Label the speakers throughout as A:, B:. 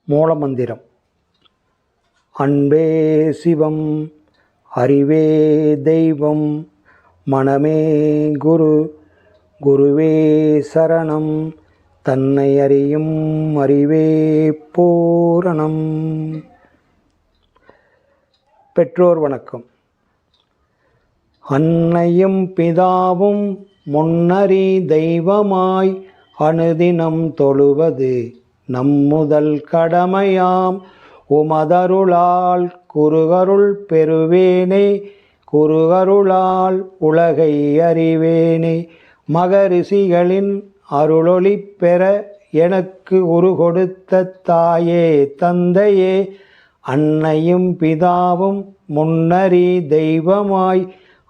A: மூலமந்திரம். அன்பே சிவம், அறிவே தெய்வம், மனமே குரு, குருவே சரணம், தன்னை அறியும் அறிவே பூரணம். பெற்றோர் வணக்கம். அன்னையும் பிதாவும் முன்னறி தெய்வமாய் அனுதினம் தொழுவது நம்முதல் கடமையாம். உமதருளால் குருகருள் பெறுவேனே, குருகருளால் உலகை அறிவேனே. மகரிஷிகளின் அருளொளி பெற எனக்கு உரு கொடுத்த தாயே தந்தையே, அன்னையும் பிதாவும் முன்னறி தெய்வமாய்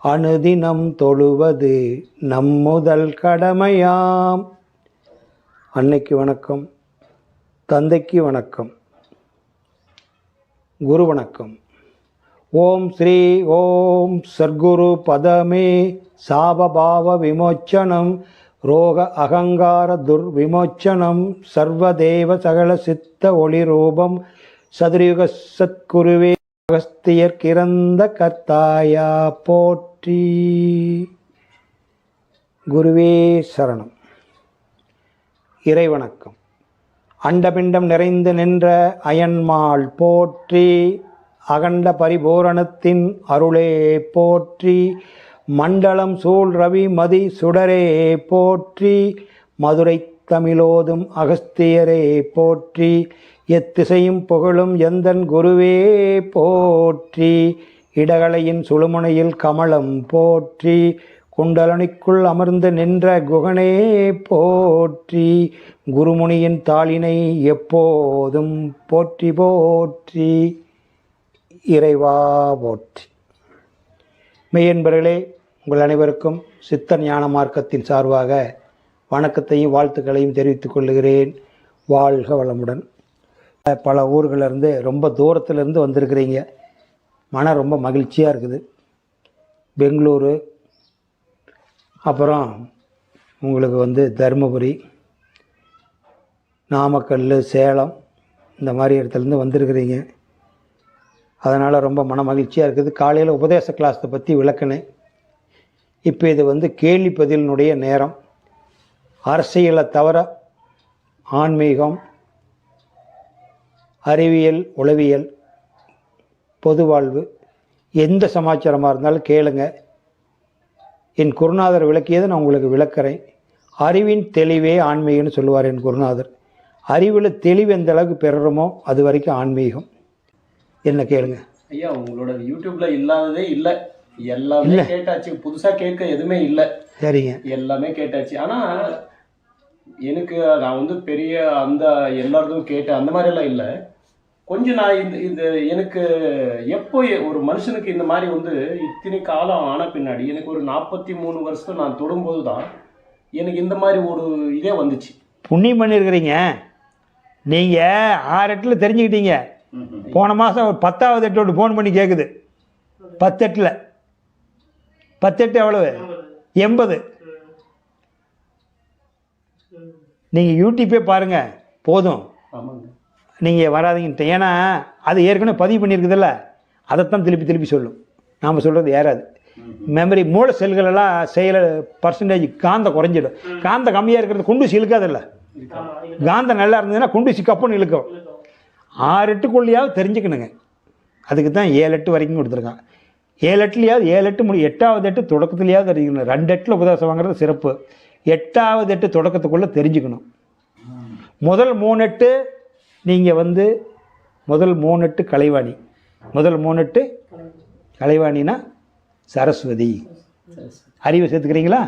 A: அனுதினம் தொழுவது நம்முதல் கடமையாம். அன்னைக்கு வணக்கம், தந்தைக்கு வணக்கம், குரு வணக்கம். ஓம் ஸ்ரீ ஓம் சர்க்குரு பதமே சாபபாவ விமோச்சனம், ரோக அகங்கார துர்விமோச்சனம், சர்வதேவ சகல சித்த ஒளி ரூபம், சதுரயுக சத்குருவே அகஸ்தியர் கிறந்த கர்த்தாயா போற்றி. குருவே சரணம். இறைவணக்கம். அண்டபிண்டம் நிறைந்து நின்ற அயன்மாள் போற்றி, அகண்ட பரிபூரணத்தின் அருளே போற்றி, மண்டலம் சூழ் ரவி மதி சுடரே போற்றி, மதுரை தமிழோதும் அகஸ்தியரே போற்றி, எத்திசையும் புகழும் எந்தன் குருவே போற்றி, இடகலையின் சுழுமுனையில் கமலம் போற்றி, குண்டலனிக்குள் அமர்ந்து நின்ற குகனே போற்றி, குருமுனியின் தாளினை எப்போதும் போற்றி போற்றி. இறைவா போற்றி. மெய்யன்பர்களே, உங்கள் அனைவருக்கும் சித்த ஞான மார்க்கத்தின் சார்பாக வணக்கத்தையும் வாழ்த்துக்களையும் தெரிவித்துக் கொள்கிறேன். வாழ்க வளமுடன். பல ஊர்களிலிருந்து, ரொம்ப தூரத்திலிருந்து வந்திருக்கிறீங்க. மனம் ரொம்ப மகிழ்ச்சியாக இருக்குது. பெங்களூரு, அப்புறம் உங்களுக்கு தருமபுரி, நாமக்கல், சேலம், இந்த மாதிரி இடத்துலேருந்து வந்திருக்கிறீங்க. அதனால் ரொம்ப மன மகிழ்ச்சியாக இருக்குது. காலையில் உபதேச கிளாஸை பற்றி விளக்கினேன். இப்போ இது கேள்வி பதிலினுடைய நேரம். அரசியலை தவிர ஆன்மீகம், அறிவியல், உளவியல், பொது வாழ்வு, எந்த சமாச்சாரமாக இருந்தாலும் கேளுங்க. என் குருநாதர் விளக்கியதை நான் உங்களுக்கு விளக்குறேன். அறிவின் தெளிவே ஆன்மீகம்னு சொல்லுவார் என் குருநாதர். அறிவில் தெளிவு எந்த அளவுக்கு பெறுறோமோ அது வரைக்கும் ஆன்மீகம். என்ன கேளுங்க
B: ஐயா. உங்களோட யூடியூப்ல இல்லாததே இல்லை, எல்லாமே கேட்டாச்சு. புதுசாக கேட்க எதுவுமே இல்லை. சரிங்க, எல்லாமே கேட்டாச்சு. ஆனால் எனக்கு நான் பெரிய அந்த எல்லாருக்கும் கேட்டேன் அந்த மாதிரிலாம் இல்லை. கொஞ்சம் நான் இந்த எனக்கு எப்போ ஒரு மனுஷனுக்கு இந்த மாதிரி இத்தனை காலம் ஆன பின்னாடி எனக்கு ஒரு 43 வருஷம் நான் தொடும்போது தான் எனக்கு இந்த மாதிரி ஒரு இதே வந்துச்சு.
A: புண்ணியம் பண்ணியிருக்கிறீங்க. நீங்கள் 6 எட்டில் தெரிஞ்சுக்கிட்டீங்க. போன மாதம் ஒரு 10வது எட்டோடு ஃபோன் பண்ணி கேட்குது. 10 எட்டில் 10 எட்டு எவ்வளவு? 80. நீங்கள் யூடியூப்பே பாருங்கள் போதும்.
B: ஆமாங்க,
A: நீங்கள் வராதிங்கிட்ட. ஏன்னா அது ஏற்கனவே பதிவு பண்ணியிருக்குதில்ல, அதைத்தான் திருப்பி சொல்லும். நாம் சொல்கிறது ஏறாது. மெமரி, மூளை செல்களெல்லாம் செயல பர்சன்டேஜ் காந்தம் குறைஞ்சிடும். காந்தம் கம்மியாக இருக்கிறது குண்டுசி இழுக்காதில்ல. காந்தம் நல்லா இருந்ததுன்னா குண்டுசி கப்புன்னு இழுக்கும். 6 எட்டுக்குள்ளேயாவது தெரிஞ்சுக்கணுங்க. அதுக்கு தான் 7 எட்டு வரைக்கும் கொடுத்துருக்கான். 7 எட்டுலையாவது 7 எட்டு 8வது எட்டு தொடக்கத்துலையாவது தெரிஞ்சுக்கணும். 2 எட்டில் உபதேசம் வாங்குறது சிறப்பு. 8வது எட்டு தொடக்கத்துக்குள்ளே தெரிஞ்சுக்கணும். முதல் 3 எட்டு நீங்கள் முதல் 3 எட்டு கலைவாணி. முதல் 3 எட்டு கலைவாணினா சரஸ்வதி. அறிவை சேர்த்துக்கிறீங்களா?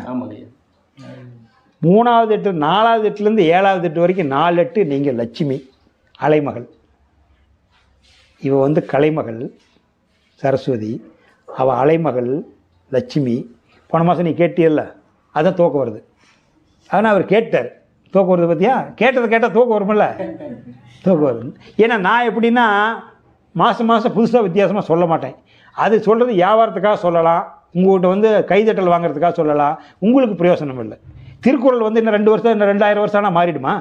A: 3வது எட்டு 4வது எட்டுலேருந்து 7வது எட்டு வரைக்கும் 4 எட்டு நீங்கள் லட்சுமி, அலைமகள். இவ கலைமகள் சரஸ்வதி, அவள் அலைமகள் லட்சுமி. போன மாதம் நீ கேட்டியல்ல, அதான் தூக்கம் வருது. அதனால் அவர் கேட்டார். தூக்கம் வருது பார்த்தியா? கேட்டால் தூக்கம் வருமில்ல, தூக்கம் வருது. ஏன்னா நான் எப்படின்னா மாதம் புதுசாக வித்தியாசமாக சொல்ல மாட்டேன். அது சொல்கிறது வியாபாரத்துக்காக சொல்லலாம், உங்கள்கிட்ட கைதட்டல் வாங்கிறதுக்காக சொல்லலாம். உங்களுக்கு பிரயோசனம் இல்லை. திருக்குறள் வந்து இன்னும் 2 வருஷம் இன்னும் 2000 வருஷம் ஆனால் மாறிடுமா?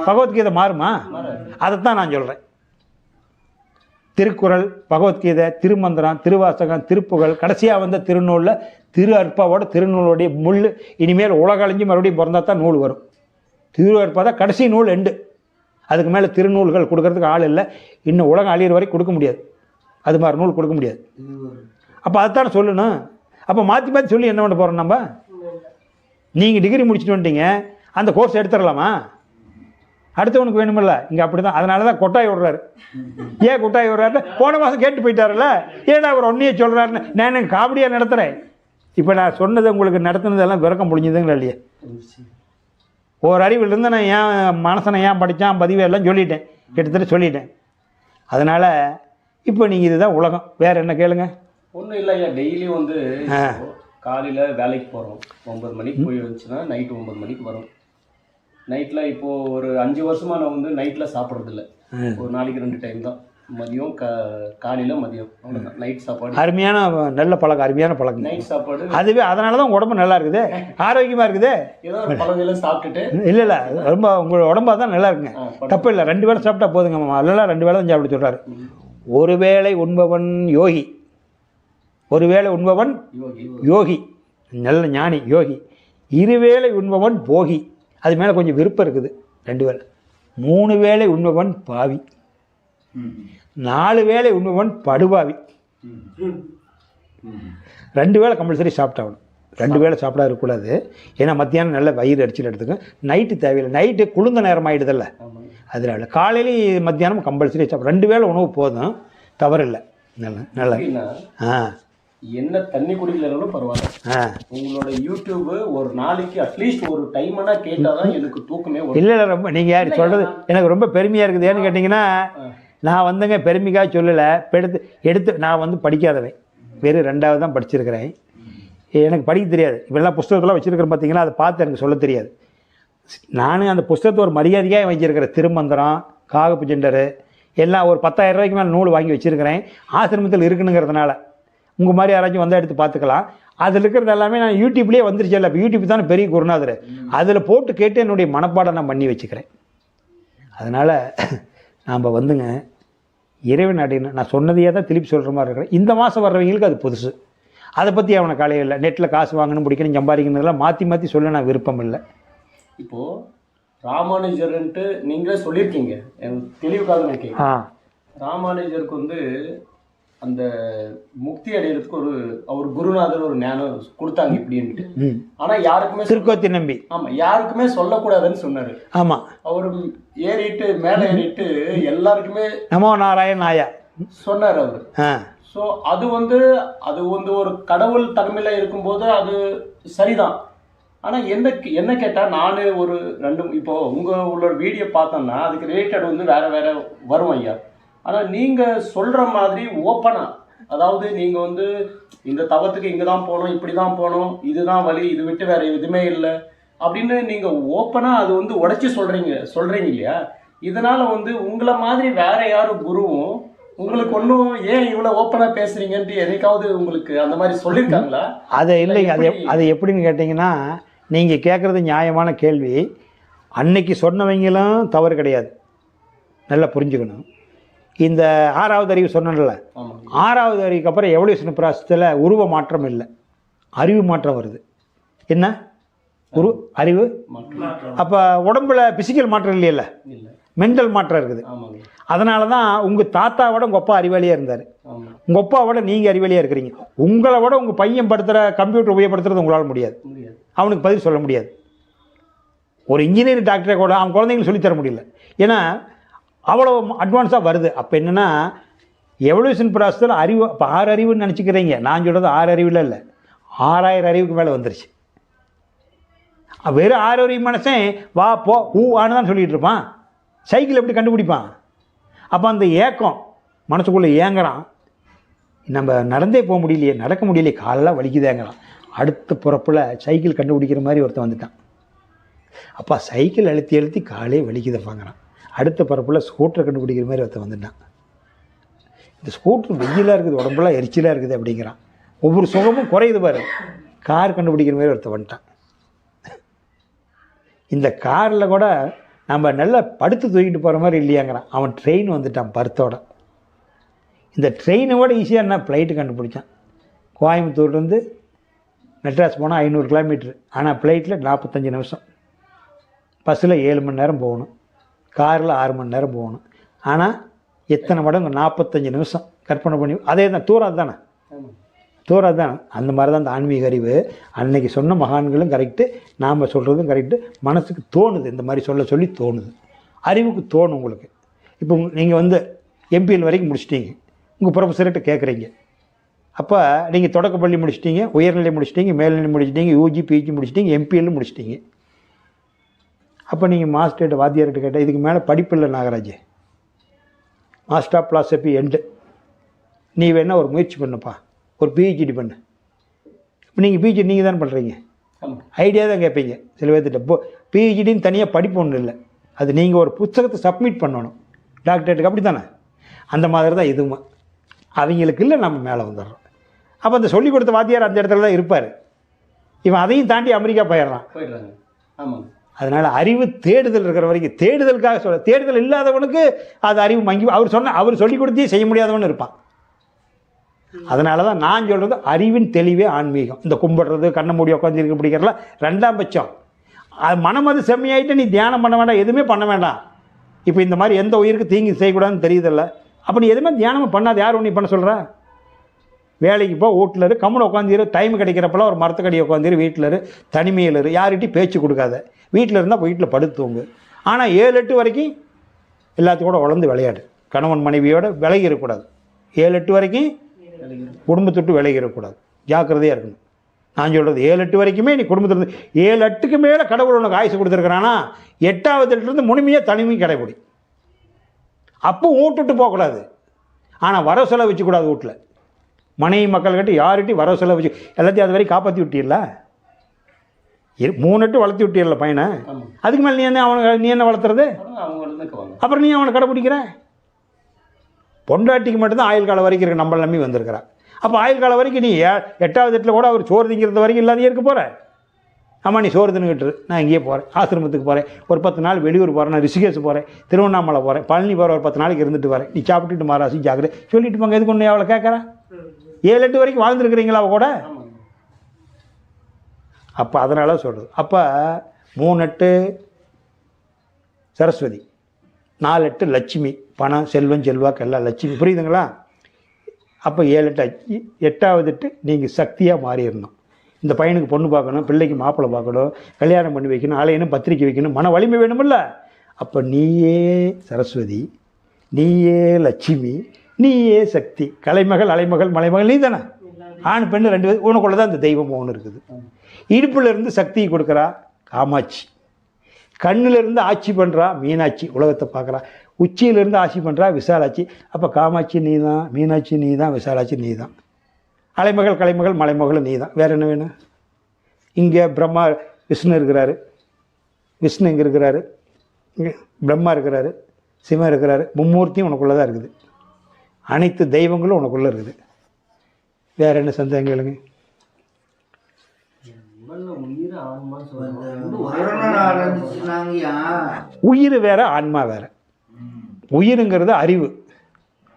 A: பகவத்கீதை மாறுமா? அதைத்தான் நான் சொல்கிறேன். திருக்குறள், பகவத்கீதை, திருமந்திரம், திருவாசகம், திருப்புகழ், கடைசியாக வந்த திருநூலில் திரு அற்பாவோட திருநூலுடைய முள் இனிமேல் உலக அழிஞ்சு மறுபடியும் பிறந்தா தான் நூல் வரும். திரு அற்பா தான் கடைசி நூல் எண்டு. அதுக்கு மேலே திருநூல்கள் கொடுக்கறதுக்கு ஆள் இல்லை. இன்னும் உலகம் அழியிற வரைக்கும் கொடுக்க முடியாது. அது மாதிரி நூல் கொடுக்க முடியாது. அப்போ அதைத்தானே சொல்லணும். அப்போ மாற்றி மாற்றி சொல்லி என்ன பண்ண போகிறோம் நம்ம? நீங்கள் டிகிரி முடிச்சுட்டு வந்துட்டீங்க, அந்த கோர்ஸ் எடுத்துடலாமா? அடுத்தவனுக்கு வேணுமில்ல. இங்கே அப்படி தான். அதனால தான் கொட்டாய் விடுறாரு. ஏன் கொட்டாய் விடுறாருன்னு போன மாதம் கேட்டு போயிட்டார்ல. ஏன்னா அவர் ஒன்றையே சொல்கிறாருன்னு நான் காமெடியாக நடத்துகிறேன். இப்போ நான் சொன்னது உங்களுக்கு நடத்துனதெல்லாம் விளக்கம் முடிஞ்சதுங்களா இல்லையா? ஒரு அறிவிலிருந்து நான் ஏன் மனசனை ஏன் படித்தான் பதிவு எல்லாம் சொல்லிட்டேன், கிட்டத்தட்ட சொல்லிட்டேன். அதனால் இப்போ நீங்கள் இதுதான் உலகம். வேறு என்ன கேளுங்க?
B: ஒன்றும் இல்லை ஐயா. டெய்லி வந்து காலையில் வேலைக்கு போகிறோம், 9 மணிக்கு போய் வந்துச்சுன்னா நைட்டு 9 மணிக்கு வரும். நைட்டில் இப்போது ஒரு 5 வருஷமாக நான் வந்து நைட்டில் சாப்பிட்றதில்ல. ஒரு நாளைக்கு 2 டைம் தான், மதியம் காலையில் மதியம், அவ்வளோதான். நைட் சாப்பாடு
A: அருமையான நல்ல பழக்கம், அருமையான பழக்கம்.
B: நைட் சாப்பாடு
A: அதுவே அதனால தான் உடம்பு நல்லா இருக்குது, ஆரோக்கியமாக இருக்குது.
B: ஏதோ ஒரு பழங்கெல்லாம் சாப்பிட்டுட்டு
A: இல்லை ரொம்ப உங்களோட உடம்பாக தான் நல்லா இருக்குங்க. தப்பு இல்லை. 2 வேளை சாப்பிட்டா போதுங்க. அதெல்லாம் 2 வேளை தான் சாப்பிட சொல்கிறாரு. ஒரு வேளை உண்பவன் யோகி, ஒரு வேளை உண்பவன் யோகி, நல்ல ஞானி யோகி. 2 வேளை உண்பவன் போகி, அது மேலே கொஞ்சம் விருப்பம் இருக்குது. 2 வேளை. 3 வேளை உண்பவன் பாவி. 4 வேளை உண்பவன் படுபாவி. 2 வேளை கம்பல்சரி சாப்பிட்டாகணும். 2 வேளை சாப்பிடா இருக்கக்கூடாது. ஏன்னா மத்தியானம் நல்ல வயிறு அடிச்சுட்டு எடுத்துக்கும். நைட்டு தேவையில்லை. நைட்டு குளிர்ந்த நேரம் ஆகிடுதில்ல, அதனால காலையிலேயும் மத்தியானம் கம்பல்சரி சாப்பிடும். 2 வேளை உணவு போதும், தவறில்லை. நல்லா
B: என்ன தண்ணி குடிக்கலனாலும் பரவாயில்ல. உங்களோட யூடியூப் ஒரு நாளைக்கு அட்லீஸ்ட் ஒரு டைம்னா கேட்டாதான் எனக்கு தூக்கமே வரும்.
A: இல்லை ரொம்ப நீங்கள் சொல்கிறது எனக்கு ரொம்ப பெருமையாக இருக்குது. ஏன்னு கேட்டிங்கன்னா, நான் வந்துங்க பெருமைக்காக சொல்லலை. எடுத்து நான் வந்து படிக்காதவன், வெறும் 2வது தான் படிச்சிருக்கிறேன். எனக்கு படிக்க தெரியாது. இப்போல்லாம் புஸ்தகத்தெல்லாம் வச்சுருக்கிறேன் பார்த்தீங்கன்னா, அதை பார்த்து எனக்கு சொல்ல தெரியாது. நானும் அந்த புஸ்தகத்தை ஒரு மரியாதையாக வச்சுருக்கிறேன். திருமந்திரம், காகப்பு ஜெண்டரு எல்லாம் ஒரு 10,000 ரூபாய்க்கு மேலே நூல் வாங்கி வச்சுருக்கிறேன். ஆசிரமத்தில் இருக்குனுங்கிறதுனால உங்கள் மாதிரி யாராச்சும் வந்தால் எடுத்து பார்த்துக்கலாம். அதில் இருக்கிறது எல்லாமே நான் யூடியூப்லேயே வந்துருச்சு. இல்லை, இப்போ யூடியூப் தானே பெரிய குருநாதர். அதில் போட்டு கேட்டு என்னுடைய மனப்பாடம் நான் பண்ணி வச்சுக்கிறேன். அதனால் நாம் வந்துங்க இறைவன் அடையணும். நான் சொன்னதையே தான் திருப்பி சொல்கிற மாதிரி இருக்கிறேன். இந்த மாதம் வர்றவங்களுக்கு அது புதுசு. அதை பற்றி அவனை காலையில் இல்லை. நெட்டில் காசு வாங்கணும், பிடிக்கணும், சம்பாதிக்கணுங்கெல்லாம் மாற்றி மாற்றி சொல்ல நான் விருப்பம் இல்லை.
B: இப்போது ராமானுஜர்ன்ட்டு நீங்களே சொல்லியிருக்கீங்க, எனக்கு தெளிவுக்காக நான் கேட்குறேன். ராமானுஜருக்கு வந்து அந்த முக்தி அடைகிறதுக்கு அவர் குருநாதர் ஒரு ஞானம் கொடுத்தாங்க இப்படின்ட்டு. ஆனா யாருக்குமே
A: திருக்கோத்தி நம்பி
B: யாருக்குமே சொல்லக்கூடாதுன்னு சொன்னாரு.
A: ஆமா,
B: அவரு மேல ஏறிட்டு எல்லாருக்குமே
A: நமோ நாராயணாயா சொன்னார்
B: அவரு. ஸோ அது வந்து ஒரு கடவுள் தன்மையில இருக்கும்போது அது சரிதான். ஆனா என்ன கேட்டா, நானு ஒரு 2 இப்போ உங்களோட வீடியோ பார்த்தோம்னா அதுக்கு ரிலேட்டட் வந்து வேற வரும் ஐயா. ஆனால் நீங்கள் சொல்கிற மாதிரி ஓப்பனாக, அதாவது நீங்கள் வந்து இந்த தவத்துக்கு இங்கே தான் போகணும், இப்படி தான் போகணும், இதுதான் வழி, இது விட்டு வேறு எதுவுமே இல்லை அப்படின்னு நீங்கள் ஓப்பனாக அது வந்து உடைச்சி சொல்கிறீங்க இல்லையா? இதனால் வந்து உங்களை மாதிரி வேற யாரும் குருவும் உங்களுக்கு ஒன்றும் ஏன் இவ்வளோ ஓப்பனாக பேசுகிறீங்கன்ட்டு என்னைக்காவது உங்களுக்கு அந்த மாதிரி சொல்லியிருக்காங்களா?
A: அது இல்லைங்க. அது எப்படின்னு கேட்டிங்கன்னா, நீங்கள் கேட்குறது நியாயமான கேள்வி. அன்னைக்கு சொன்னவங்களும் தவறு கிடையாது, நல்லா புரிஞ்சுக்கணும். இந்த 6வது அறிவு சொன்னல, 6வது அறிவுக்கு அப்புறம் எவல்யூஷன் ப்ராசஸில் உருவ மாற்றம் இல்லை, அறிவு மாற்றம் வருது. என்ன அறிவு? அப்போ உடம்புல பிசிக்கல் மாற்றம் இல்லையில்ல, மென்டல் மாற்றம் இருக்குது. அதனால தான் உங்கள் தாத்தாவோட உங்கள் அப்பா அறிவாளியாக இருந்தார், உங்கள் அப்பாவோட நீங்கள் அறிவாளியாக இருக்கிறீங்க. உங்களை விட உங்கள் பையன் படுத்துகிற கம்ப்யூட்டர் உபயோகப்படுத்துறது உங்களால் முடியாது, அவனுக்கு பதில் சொல்ல முடியாது. ஒரு இன்ஜினியரிங் டாக்டரை கூட அவன் குழந்தைங்களுக்கு சொல்லித்தர முடியல, ஏன்னா அவ்வளோ அட்வான்ஸாக வருது. அப்போ என்னென்னா எவல்யூஷன் ப்ராசஸில் அறிவு, இப்போ 6 அறிவுன்னு நினச்சிக்கிறீங்க. நான் சொல்கிறது 6 அறிவில் இல்லை, 6000 அறிவுக்கு மேலே வந்துருச்சு. வெறும் 6 அறிவு மனுஷன் வா போ ஆனு தான் சொல்லிகிட்டு இருப்பான். சைக்கிள் எப்படி கண்டுபிடிப்பான்? அப்போ அந்த ஏக்கம் மனசுக்குள்ளே ஏங்குறான். நம்ம நடந்தே போக முடியலையே, நடக்க முடியலையே, காலெல்லாம் வலிக்குதேங்கிறான். அடுத்த பிறப்பில் சைக்கிள் கண்டுபிடிக்கிற மாதிரி ஒருத்தன் வந்துட்டான். அப்பா சைக்கிள் அழுத்தி காலே வலிக்குதப்பாங்கிறான். அடுத்த பரப்பில் ஸ்கூட்டரை கண்டுபிடிக்கிற மாதிரி ஒருத்தன் வந்துட்டான். இந்த ஸ்கூட்டர் வெயிலாக இருக்குது, உடம்புலாம் எரிச்சலாக இருக்குது அப்படிங்கிறான். ஒவ்வொரு சுகமும் குறையுது பாரு. கார் கண்டுபிடிக்கிற மாதிரி ஒருத்தன் வந்துட்டான். இந்த காரில் கூட நம்ம நல்லா படுத்து தூக்கிட்டு போகிற மாதிரி இல்லையாங்கிறான். அவன் ட்ரெயின் வந்துட்டான் பர்த்தோட. இந்த ட்ரெயினோட ஈஸியாக என்ன ஃப்ளைட்டு கண்டுபிடிச்சான். கோயம்புத்தூர்லேருந்து மெட்ராஸ் போனால் 500 கிலோமீட்ரு. ஆனால் ஃப்ளைட்டில் 45 நிமிஷம். பஸ்ஸில் 7 மணி நேரம் போகணும், காரில் 6 மணி நேரம் போகணும். ஆனால் எத்தனை மடங்கு 45 நிமிஷம் கற்பனை பண்ணி. அதே தான் தூரம் தானே, தூரம் தான். அந்த மாதிரி தான் இந்த ஆன்மீக அறிவு. அன்னைக்கு சொன்ன மகான்களும் கரெக்டு, நாம் சொல்கிறதும் கரெக்டு. மனசுக்கு தோணுது, இந்த மாதிரி சொல்லி தோணுது. அறிவுக்கு தோணும் உங்களுக்கு. இப்போ நீங்கள் வந்து எம்பிஎல் வரைக்கும் முடிச்சிட்டீங்க, உங்கள் ப்ரொஃபஸர்கிட்ட கேட்குறீங்க. அப்போ நீங்கள் தொடக்கப்பள்ளி முடிச்சிட்டீங்க, உயர்நிலை முடிச்சிட்டீங்க, மேல்நிலை முடிச்சிட்டீங்க, யூஜி பிஜி முடிச்சிட்டீங்க, எம்பிஎல் முடிச்சிட்டீங்க. அப்போ நீங்கள் மாஸ்டர்கிட்ட வாத்தியார்கிட்ட கேட்டால் இதுக்கு மேலே படிப்பு இல்லை நாகராஜ், மாஸ்டர் ஆஃப் பிலாசபி எண்டு, நீ வேணால் ஒரு முயற்சி பண்ணுப்பா, ஒரு பிஹெச்டி பண்ணு. இப்போ நீங்கள் பிஹெச்டி நீங்கள் தானே பண்ணுறீங்க, ஐடியா தான் கேட்பீங்க சில பேர்த்திட்ட. இப்போ பிஹெச்டின்னு தனியாக படிப்பு ஒன்றும் இல்லை, அது நீங்கள் ஒரு புத்தகத்தை சப்மிட் பண்ணணும் டாக்டரேட்டுக்கு. அப்படி தானே? அந்த மாதிரி தான் இதுவும். அவங்களுக்கு இல்லை, நம்ம மேலே வந்துடுறோம். அப்போ அந்த சொல்லிக் கொடுத்த வாத்தியார் அந்த இடத்துல தான் இருப்பார். இவன் அதையும் தாண்டி அமெரிக்கா போயிடுறான்.
B: ஆமாம்.
A: அதனால் அறிவு தேடுதல் இருக்கிற வரைக்கும், தேடுதலுக்காக சொல்ல, தேடுதல் இல்லாதவனுக்கு அது அறிவு மங்கி. அவர் சொல்லிக் கொடுத்தே செய்ய முடியாதவனு இருப்பான். அதனால தான் நான் சொல்கிறது அறிவின் தெளிவே ஆன்மீகம். இந்த கும்பிடுறது, கண்ணை மூடி உட்காந்து இருக்க பிடிக்கிறதுலாம் 2ஆம் பட்சம். அது மனம் அது செம்மையாயிட்டு நீ தியானம் பண்ண வேண்டாம், எதுவுமே பண்ண வேண்டாம். இப்போ இந்த மாதிரி எந்த உயிருக்கு தீங்கு செய்யக்கூடாதுன்னு தெரியுதில்ல, அப்போ நீ எதுவுமே தியானமாக பண்ணாது. யார் ஒன்று பண்ண சொல்கிறா? வேலைக்கு போ, வீட்டில் இரு, கம்முன்னு உட்காந்துரு, டைம் கிடைக்கிறப்பெல்லாம் ஒரு மரத்துக்கடியை உட்காந்துரு, வீட்டில் இரு, தனிமையில் இரு, யார்கிட்டையும் பேச்சு கொடுக்காத. வீட்டில் இருந்தால் வீட்டில் படுத்துவங்க. ஆனால் 7-8 வரைக்கும் எல்லாத்தையும் கூட வளர்ந்து விளையாடு. கணவன் மனைவியோட விலகி இருக்கக்கூடாது. 7-8 வரைக்கும் குடும்பத்துட்டு விலகி இருக்கக்கூடாது, ஜாக்கிரதையாக இருக்கணும். நான் சொல்கிறது 7-8 வரைக்குமே நீ குடும்பத்தில் 7-8க்கு மேலே கடவுள் உனக்கு ஆயுசு கொடுத்துருக்குறானா 8ஆவதுலேருந்து முழுமையாக தனிமையும் கடைபிடி. அப்போ வீட்டுட்டு போகக்கூடாது. ஆனால் வர செலவு வச்சுக்கூடாது. வீட்டில் மனைவி மக்கள்கிட்ட யார்கிட்டையும் வர செலவு வச்சு எல்லாத்தையும் அது வரைக்கும் காப்பாற்றி விட்டீர்ல. 3 வளர்த்தி விட்டீர்ல பையனை. அதுக்கு மேலே நீ என்ன வளர்த்துறது? அப்புறம் நீ அவனை கடைப்பிடிக்கிற. பொண்டாட்டிக்கு மட்டும்தான் ஆயுள் காலம் வரைக்கும் இருக்க, நம்மள நம்பி வந்திருக்கிறா. அப்போ ஆயுள் காலம் வரைக்கும் நீ 8ஆவது வீட்டில் கூட அவர் சோறு திங்கிறது வரைக்கும் இல்லாதையே இருக்க போகிற. ஆமாம், நீ சோறு தின்னுக்கிட்டு நான் இங்கேயே போகிறேன், ஆசிரமத்துக்கு போகிறேன், ஒரு 10 நாள் வெளியூர் போகிறேன், நான் ரிஷிகேஷ் போகிறேன், திருவண்ணாமலை போகிறேன், பழனி போகிறேன், ஒரு 10 நாளைக்கு இருந்துட்டு வரேன், நீ சாப்பிட்டுட்டு மாராசி ஜாக்கிரதை சொல்லிட்டு போங்க. எதுக்கு ஒன்று அவளை கேட்குறேன்? 7-8 வரைக்கும் வாழ்ந்துருக்குறீங்களா அவ கூட? அப்போ அதனால சொல்கிறது. அப்போ 3-8 சரஸ்வதி, 4-8 லட்சுமி, பணம் செல்வம் செல்வாக்கு எல்லாம் லட்சுமி. புரியுதுங்களா? அப்போ 7-8 8ஆவது 8 நீங்கள் சக்தியாக மாறிடணும். இந்த பையனுக்கு பொண்ணு பார்க்கணும், பிள்ளைக்கு மாப்பிள்ளை பார்க்கணும், கல்யாணம் பண்ணி வைக்கணும், அலையணும், பத்திரிக்கை வைக்கணும், மன வலிமை வேணுமில்ல. அப்போ நீயே சரஸ்வதி, நீயே லட்சுமி, நீயே சக்தி. கலைமகள், அலைமகள், மலைமகள் நீ தானே. ஆண் பெண்ணு 2 பேர் உனக்குள்ள தான் இந்த தெய்வம் ஒன்று இருக்குது. இடுப்பில் இருந்து சக்தியை கொடுக்குறா காமாட்சி, கண்ணிலிருந்து ஆட்சி பண்ணுறா மீனாட்சி, உலகத்தை பார்க்குறா. உச்சியிலிருந்து ஆட்சி பண்ணுறா விசாலாட்சி. அப்போ காமாட்சி நீ தான், மீனாட்சி நீ தான், விசாலாட்சி நீ தான். அலைமகள், கலைமகள், மலைமகள் நீ தான். வேறு என்ன வேணும்? இங்கே பிரம்மா விஷ்ணு இருக்கிறாரு, விஷ்ணு இங்கே இருக்கிறாரு, இங்கே பிரம்மா இருக்கிறாரு, சிவன் இருக்கிறாரு. மும்மூர்த்தியும் உனக்குள்ளே தான் இருக்குது. அனைத்து தெய்வங்களும் உனக்குள்ளே இருக்குது. வேறு என்ன சந்தேகம் கேளுங்க. உயிர் வேற, ஆன்மா வேற. உயிருங்கிறது அறிவு,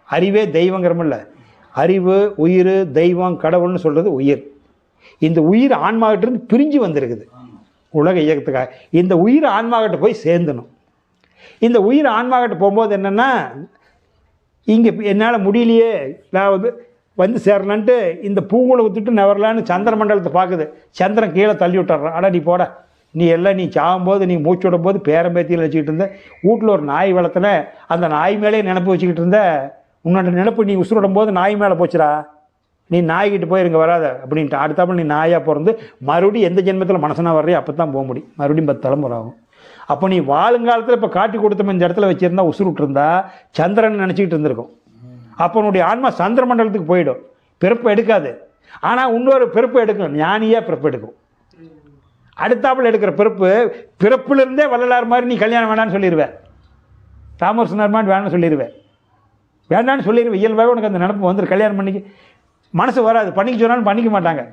A: அறிவே தெய்வங்கிறமில்ல. அறிவு, உயிர், தெய்வம், கடவுள்னு சொல்கிறது உயிர். இந்த உயிர் ஆன்மாகிட்டிருந்து பிரிஞ்சு வந்திருக்குது உலக இயக்கத்துக்காக. இந்த உயிர் ஆன்மாகிட்ட போய் சேர்ந்தணும். இந்த உயிர் ஆன்மாகிட்ட போகும்போது என்னென்னா, இங்கே என்னால் முடியலையே, நான் வந்து சேரலான்ட்டு இந்த பூங்குளை விட்டுட்டு நவரலான்னு சந்திர மண்டலத்தை பார்க்குது. சந்திரன் கீழே தள்ளி விட்டுறான். அடா நீ போட, நீ எல்லாம் நீ சாகும்போது, நீ மூச்சு விடும்போது பேரம்பேத்தியில் வச்சுக்கிட்டு இருந்த, வீட்டில் ஒரு நாய் வளர்த்துன, அந்த நாய் மேலே நினப்பு வச்சுக்கிட்டு இருந்த, உன்னோட நினப்பு நீ உசுரிடும் போது நாய் மேலே போச்சுடா, நீ நாய்கிட்ட போயிருங்க வராத அப்படின்ட்டு. அடுத்தாப்புல நீ நாயாக பிறந்து மறுபடியும் எந்த ஜென்மத்தில் மனசனாக வர்றியோ அப்போ தான் போக முடியும். மறுபடியும் 10 தலைமுறை ஆகும். அப்போ நீ வாழுங்காலத்தில் இப்போ காட்டி கொடுத்தோம் இந்த இடத்துல வச்சுருந்தா உசுறு விட்டுருந்தா சந்திரன் நினச்சிக்கிட்டு இருந்திருக்கும். அப்போ உன்னுடைய ஆன்மா சந்திர மண்டலத்துக்கு போயிடும், பிறப்பு எடுக்காது. ஆனால் இன்னொரு பிறப்பு எடுக்கும், ஞானியாக பிறப்பு எடுக்கும். அடுத்தாப்பில் எடுக்கிற பிறப்பிலிருந்தே வள்ளலார் மாதிரி நீ கல்யாணம் வேண்டான்னு சொல்லிடுவேன், ராமகிருஷ்ணர் மாதிரி வேணும்னு சொல்லிடுவேன், வேண்டான்னு சொல்லிடுவேன். இயல்பாகவே உனக்கு அந்த நினப்பு வந்துடும். கல்யாணம் பண்ணிக்க மனசு வராது, பண்ணிக்க சொன்னாலும் பண்ணிக்க மாட்டாங்க.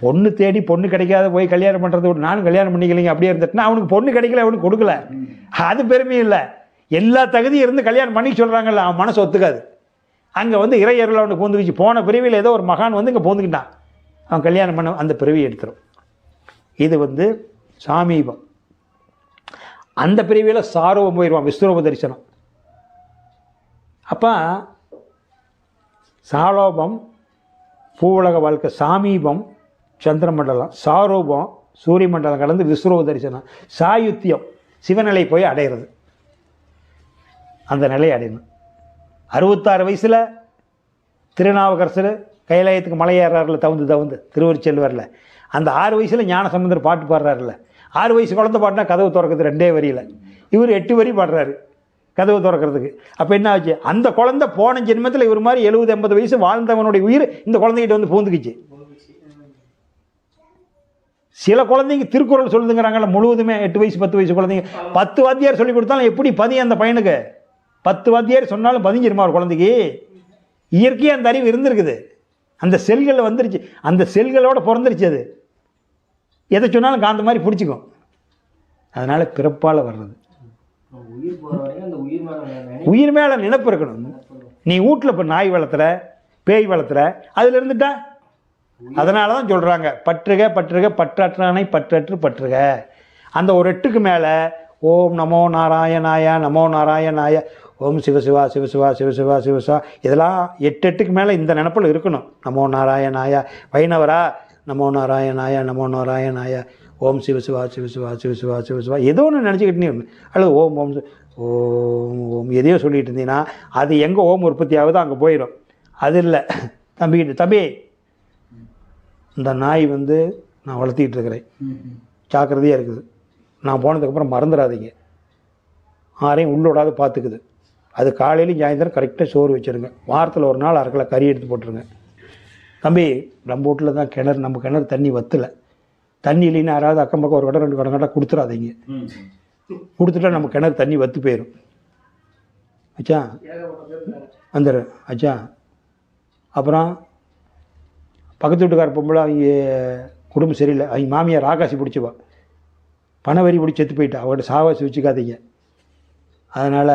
A: பொண்ணு தேடி பொண்ணு கிடைக்காத போய் கல்யாணம் பண்ணுறது விட்டு நானும் கல்யாணம் பண்ணிக்கலைங்க அப்படியே இருந்துட்டுனா அவனுக்கு பொண்ணு கிடைக்கல, அவனுக்கு கொடுக்கல, அது பெருமையும் இல்லை. எல்லா தகுதியும் இருந்து கல்யாணம் பண்ணி சொல்கிறாங்கல்ல, அவன் மனசு ஒத்துக்காது. அங்கே வந்து இறையர்கள் அவனுக்கு பூந்துக்கிச்சு. போன பிறவியில் ஏதோ ஒரு மகான் வந்து இங்கே பூந்துக்கிட்டான், அவன் கல்யாணம் பண்ண அந்த பிறவியை எடுத்துரும். இது வந்து சாமீபம். அந்த பிறவியில் சாரோபம் போயிடுவான், விஸ்வரூப தரிசனம். அப்போ சாலோபம் பூவுலக வாழ்க்கை, சாமீபம் சந்திரமண்டலம், சாரூபம் சூரிய மண்டலம் கடந்து விஸ்வரூப தரிசனம், சாயுத்தியம் சிவநிலை போய் அடையிறது. அந்த நிலையை அடையணும். 66 வயசில் திருநாவுக்கரசர் கைலாயத்துக்கு மலை ஏறாருல, தவுந்து திருவருச்செல்வரில். அந்த 6 வயசில் ஞானசம்பந்தர் பாட்டு பாடுறாருல. 6 வயசு குழந்தை பாட்டுனா கதவு திறக்கிறது 2 வரியில், இவர் 8 வரி பாடுறாரு கதவு திறக்கிறதுக்கு. அப்போ என்ன ஆச்சு, அந்த குழந்தை போன ஜென்மத்தில் இவர் மாதிரி 70-80 வயசு வாழ்ந்தவனுடைய உயிர் இந்த குழந்தைகிட்ட வந்து பூந்துக்குச்சு. சில குழந்தைங்க திருக்குறள் சொல்லுதுங்கிறாங்கல்ல, முழுவதுமே 8 வயசு 10 வயசு குழந்தைங்க. 10 வாத்தியார் சொல்லி கொடுத்தாலும் எப்படி பதியும் அந்த பையனுக்கு? 10 வாத்தியார் சொன்னாலும் பதிஞ்சிருமா ஒரு குழந்தைக்கு? இயற்கையாக அந்த அறிவு இருந்திருக்குது, அந்த செல்களில் வந்துருச்சு, அந்த செல்களோட பிறந்துருச்சு. அது எதை சொன்னாலும் காந்த மாதிரி பிடிச்சிக்கும். அதனால் பிறப்பால் வர்றது. உயிர் மேலே நினைப்பு இருக்கணும். நீ வீட்டில் இப்போ நாய் வளர்த்துற, பேய் வளர்த்துற, அதில் இருந்துட்டா. அதனால தான் சொல்கிறாங்க பற்றுக பற்றுக பற்றற்றானை பற்றற்று பற்றுக. அந்த ஒரு 8க்கு மேலே ஓம் நமோ நாராயணாய நமோ நாராயணாய, ஓம் சிவசிவா சிவசிவா சிவசிவா சிவசிவா, இதெல்லாம் 8க்கு மேலே இந்த நினப்பில் இருக்கணும். நமோ நாராயணாய. வைணவரா நமோ நாராயணாய நமோ நாராயணாய, ஓம் சிவசிவா சிவசிவா சிவசிவா சிவசிவா, ஏதோ ஒன்று நினச்சிக்கிட்டு நீ, அல்லது ஓம் ஓம் ஓம் ஓம் எதையோ சொல்லிகிட்டு இருந்தீங்கன்னா அது எங்கே ஓம் உற்பத்தி ஆகுதோ அங்கே போயிடும். அது இல்லை. தம்பி இந்த நாய் வந்து நான் வளர்த்திக்கிட்டு இருக்கிறேன், ஜாக்கிரதையாக இருக்குது, நான் போனதுக்கப்புறம் மறந்துடாதீங்க, ஆரையும் உள்ளோடாது பார்த்துக்குது. அது காலையிலையும் சாயந்தரம் கரெக்டாக சோறு வச்சுருங்க, வாரத்தில் ஒரு நாள் 1/2 கிலோ கறி எடுத்து போட்டுருங்க. தம்பி நம்ம வீட்டில் தான் கிணறு, நம்ம கிணறு தண்ணி வற்றலை, தண்ணி இல்லைன்னு யாராவது அக்கம் பக்கம் ஒரு கடை 2 கடை கொடுத்துடாதீங்க. கொடுத்துட்டா நம்ம கிணறு தண்ணி வற்றி போயிடும். அச்சா வந்துடு அச்சா. அப்புறம் பக்கத்து வீட்டுக்கார பொம்பளை அவங்க குடும்பம் சரியில்லை, அவங்க மாமியார் ஆகாசி பிடிச்சிவா, பணவரி பிடிச்சி செத்து போயிட்டா, அவங்கள்ட்ட சாவாசி வச்சுக்காதீங்க. அதனால்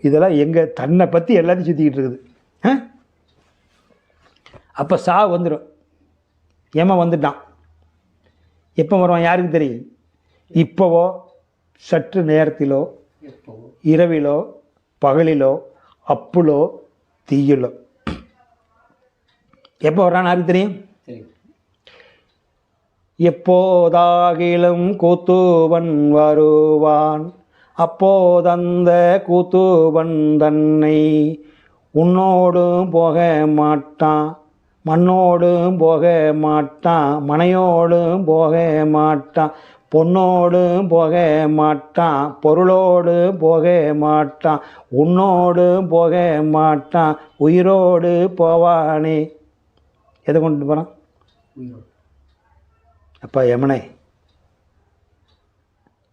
A: இதெல்லாம் எங்கள் தன்னை பற்றி எல்லாத்தையும் சுற்றிக்கிட்டு இருக்குது. அப்போ சாவு வந்துடும். ஏமா வந்துட்டான், எப்போ வருவான் யாருக்கு தெரியும்? இப்போவோ சற்று நேரத்திலோ, இரவிலோ, பகலிலோ, அப்புலோ தீயிலோ, எப்போ வர்றான்னு யாருக்கு தெரியும்? எப்போதாகிலும் கூத்துவன் வருவான், அப்போதந்த கூத்துவன் தன்னை உன்னோடும் போக மாட்டான், மண்ணோடும் போக மாட்டான், மனையோடும் போக மாட்டான், பொன்னோடும் போக மாட்டான், பொருளோடும் போக மாட்டான், உன்னோடும் போக மாட்டான், உயிரோடு போவானே. எதை கொண்டு போகிறான்? அப்பா யமனே,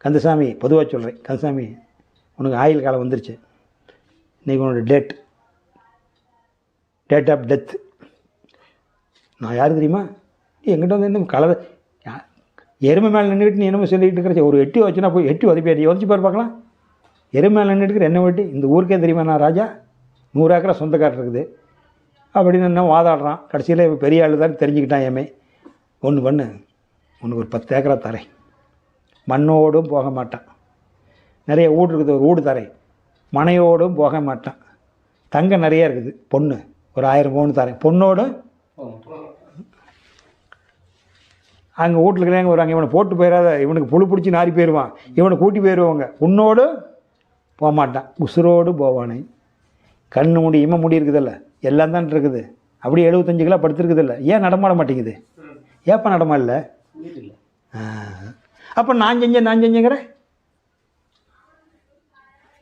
A: கந்தசாமி பொதுவாக சொல்கிறேன், கந்தசாமி உனக்கு ஆயுள் காலம் வந்துருச்சு, இன்றைக்கி உன்னோட டேட் ஆஃப் டெத். நான் யார் தெரியுமா? எங்கிட்ட வந்து இன்னும் கலவை எருமை மேலே நின்றுட்டு நீ என்னமோ சொல்லிகிட்டு இருக்கிற, ஒரு எட்டி வச்சுனா போய் எட்டி உதப்பி உதச்சி பாரு பார்க்கலாம். எருமை மேலே நின்றுட்டு என்ன வெட்டி, இந்த ஊருக்கே தெரியுமா நான் ராஜா, 100 ஏக்கரா சொந்தக்காரர் இருக்குது அப்படின்னு என்ன வாதாடுறான். கடைசியில் பெரிய ஆள் தான் தெரிஞ்சுக்கிட்டான். ஏமே ஒன்று பண்ணு, உனக்கு ஒரு 10 ஏக்கரா தரேன், மண்ணோடும் போக மாட்டான், நிறைய வீடு இருக்குது ஒரு வீடு தரேன், மனையோடும் போக மாட்டான், தங்கம் நிறைய இருக்குது, பொண்ணு ஒரு 1000 பவுன் தரேன், பொண்ணோடும் அங்கே வீட்டில் இருக்கிறாங்க வருவாங்க, இவனை போட்டு போயிடாத, இவனுக்கு புழு பிடிச்சி நாரி போயிடுவான், இவனை கூட்டி போயிடுவாங்க, உன்னோடு போக மாட்டான், உசுரோடு போவானே. கண்ணு முடி இம முடி இருக்குதில்ல, எல்லாம் தான் இருக்குது, அப்படியே 75 கிலோ படுத்துருக்குதில்ல, ஏன் நடமாட மாட்டேங்குது? ஏப்பா நடமாடல? அப்போ நான் செஞ்சேங்கிற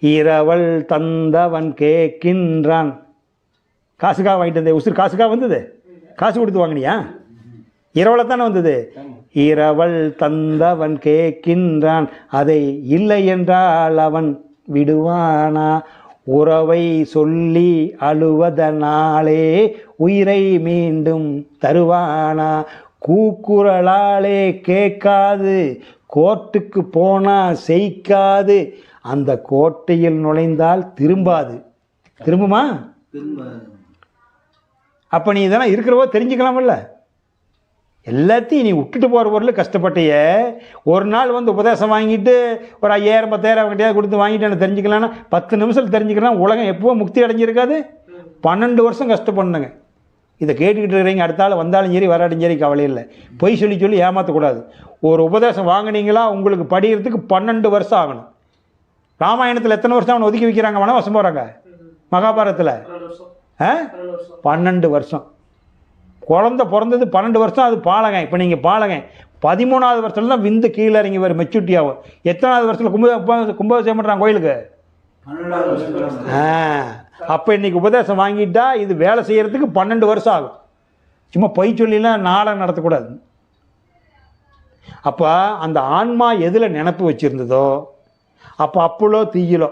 A: இரவல் தந்தவன் கேட்கின்றான். காசுக்காக வாங்கிட்டு வந்தேன், உசுறு காசுக்காக வந்தது, காசு கொடுத்து வாங்கினியா? இரவலை தானே வந்தது. இரவல் தந்தவன் கேட்கின்றான், அதை இல்லை என்றால் அவன் விடுவானா? உறவை சொல்லி அழுவதனாலே உயிரை மீண்டும் தருவானா? கூக்குரலாலே கேட்காது, கோர்ட்டுக்கு போனால் செய்க்காது, அந்த கோட்டையில் நுழைந்தால் திரும்பாது. திரும்புமா? அப்போ நீ இதெல்லாம் இருக்கிறவோ தெரிஞ்சுக்கலாமல்ல. எல்லாத்தையும் நீ விட்டுட்டு போகிற பொருள் கஷ்டப்பட்டிய. ஒரு நாள் வந்து உபதேசம் வாங்கிட்டு ஒரு 5000 10,000 அவங்ககிட்ட கொடுத்து வாங்கிட்டு என்ன தெரிஞ்சுக்கலான்னா 10 நிமிஷத்தில் தெரிஞ்சுக்கலாம். உலகம் எப்போ முக்தி அடைஞ்சிருக்காது. 12 வருஷம் கஷ்டப்படணுங்க. இதை கேட்டுக்கிட்டு இருக்கிறீங்க. அடுத்த ஆள் வந்தாலும் சரி வராடும் சரி கவலை இல்லை. பொய் சொல்லி சொல்லி ஏமாற்றக்கூடாது. ஒரு உபதேசம் வாங்கினீங்களா உங்களுக்கு படிக்கிறதுக்கு 12 வருஷம் ஆகணும். ராமாயணத்தில் எத்தனை வருஷம் அவனை ஒதுக்கி வைக்கிறாங்க, வனவாசம் போகிறாங்க. மகாபாரதத்தில் 12 வருஷம். குழந்தை பிறந்தது 12 வருஷம். அது பாலகன். இப்போ நீங்கள் பாலகன் 13வது வருஷத்துல தான் விந்து கீழே இறங்கி வரும், மெச்சூரிட்டி ஆகும். எத்தனாவது வருஷத்தில் கும்பாபிஷேகம் பண்ணுறாங்க கோயிலுக்கு? அப்போ இன்றைக்கி உபதேசம் வாங்கிட்டா இது வேலை செய்கிறதுக்கு 12 வருஷம் ஆகும். சும்மா பொய் சொல்லிலாம் நாளை நடத்தக்கூடாது. அப்போ அந்த ஆன்மா எதில் நினப்பு வச்சுருந்ததோ அப்போ அப்பளோ தீயிலோ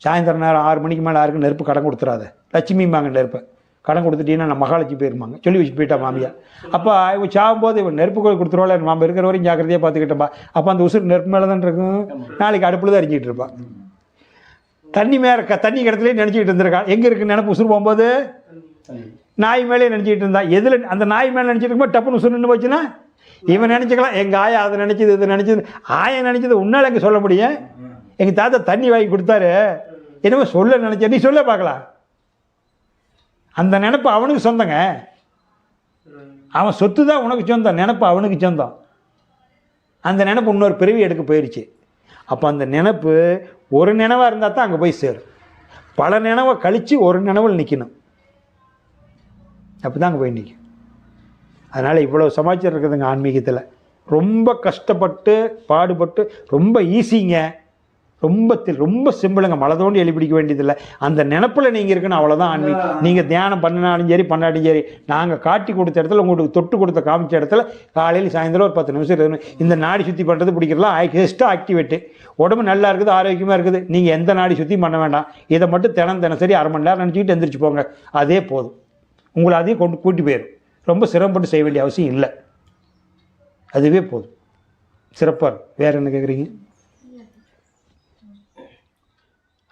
A: சாயந்தரம் நேரம் 6 மணிக்கு மேலே யாருக்கும் நெருப்பு கடன் கொடுத்துறாத. லட்சுமிம்பாங்க நெருப்பை கடன் கொடுத்துட்டீங்கன்னா நம்ம மகாலட்சுமி போயிருப்பாங்க. சொல்லி வச்சு போயிட்டா மாமியா. அப்போ இவன் சாகும்போது இவன் நெருப்பு கோயில் கொடுத்துருவாள், நம்ம இருக்கிற வரையும் ஜாக்கிரதையாக பார்த்துக்கிட்டப்பா. அப்போ அந்த உசுறு நெருப்பு மேலே தான் இருக்கும். நாளைக்கு அடுப்பில் தான் எரிஞ்சிக்கிட்டு இருப்பான். தண்ணி மேலே தண்ணி கிடத்துலேயே நினச்சிக்கிட்டு இருந்திருக்கான். எங்கே இருக்குது நினப்பு உசுறு போகும்போது? நாய் மேலே நினச்சிக்கிட்டு இருந்தான். எதில் அந்த நாய் மேலே நினச்சிட்டு இருக்கும்போது டப்புன்னு உசுறு நின்று போச்சுன்னா இவன் நினச்சிக்கலாம் எங்கள் ஆயா அதை நினச்சிது இது நினச்சிது. ஆயை நினச்சது உன்னால் எங்கே சொல்ல முடியும்? எங்கள் தாத்தா தண்ணி வாங்கி கொடுத்தாரு என்னமோ சொல்ல நினச்ச, நீ சொல்ல பார்க்கலாம். அந்த நினப்பு அவனுக்கு சொந்தங்க. அவன் சொத்து தான் உனக்கு சொந்தம், நினப்பு அவனுக்கு சொந்தம். அந்த நினப்பு இன்னொரு பிறவி எடுக்க போயிடுச்சு. அப்போ அந்த நினப்பு ஒரு நினைவாக இருந்தால் தான் அங்கே போய் சேரும். பல நினைவை கழித்து ஒரு நினைவில் நிற்கணும். அப்போ தான் அங்கே போய் நிற்கும். அதனால் இவ்வளோ சமாச்சாரம் இருக்குதுங்க ஆன்மீகத்தில். ரொம்ப கஷ்டப்பட்டு பாடுபட்டு ரொம்ப ஈஸிங்க, ரொம்ப சிம்பிளுங்க. மலை தோண்டி எழுப்பிடிக்க வேண்டியதில்லை. அந்த நினப்பில் நீங்கள் இருக்கணும், அவ்வளோதான் ஆன்மீகம். நீங்கள் தியானம் பண்ணினாலும் சரி பண்ணாலும் சரி, நாங்கள் காட்டி கொடுத்த இடத்துல உங்களுக்கு தொட்டு கொடுத்த காமிச்ச இடத்துல காலையில் சாயந்தரம் ஒரு 10 நிமிஷம் இருக்கணும். இந்த நாடி சுற்றி பண்ணுறது பிடிக்கிறலாம் எக்ஸ்ட்ரா ஆக்டிவேட்டு. உடம்பு நல்லா இருக்குது, ஆரோக்கியமாக இருக்குது. நீங்கள் எந்த நாடி சுற்றியும் பண்ண வேண்டாம். இதை மட்டும் தினசரி 1/2 மணி நேரம் நினச்சிக்கிட்டு எந்திரிச்சு போங்க. அதே போதும். உங்களை அதையும் கொண்டு கூட்டி போயிடும். ரொம்ப சிரமப்பட்டு செய்ய வேண்டிய அவசியம் இல்லை. அதுவே போதும். சிறப்பாக இருக்கும். வேறு என்ன கேட்குறீங்க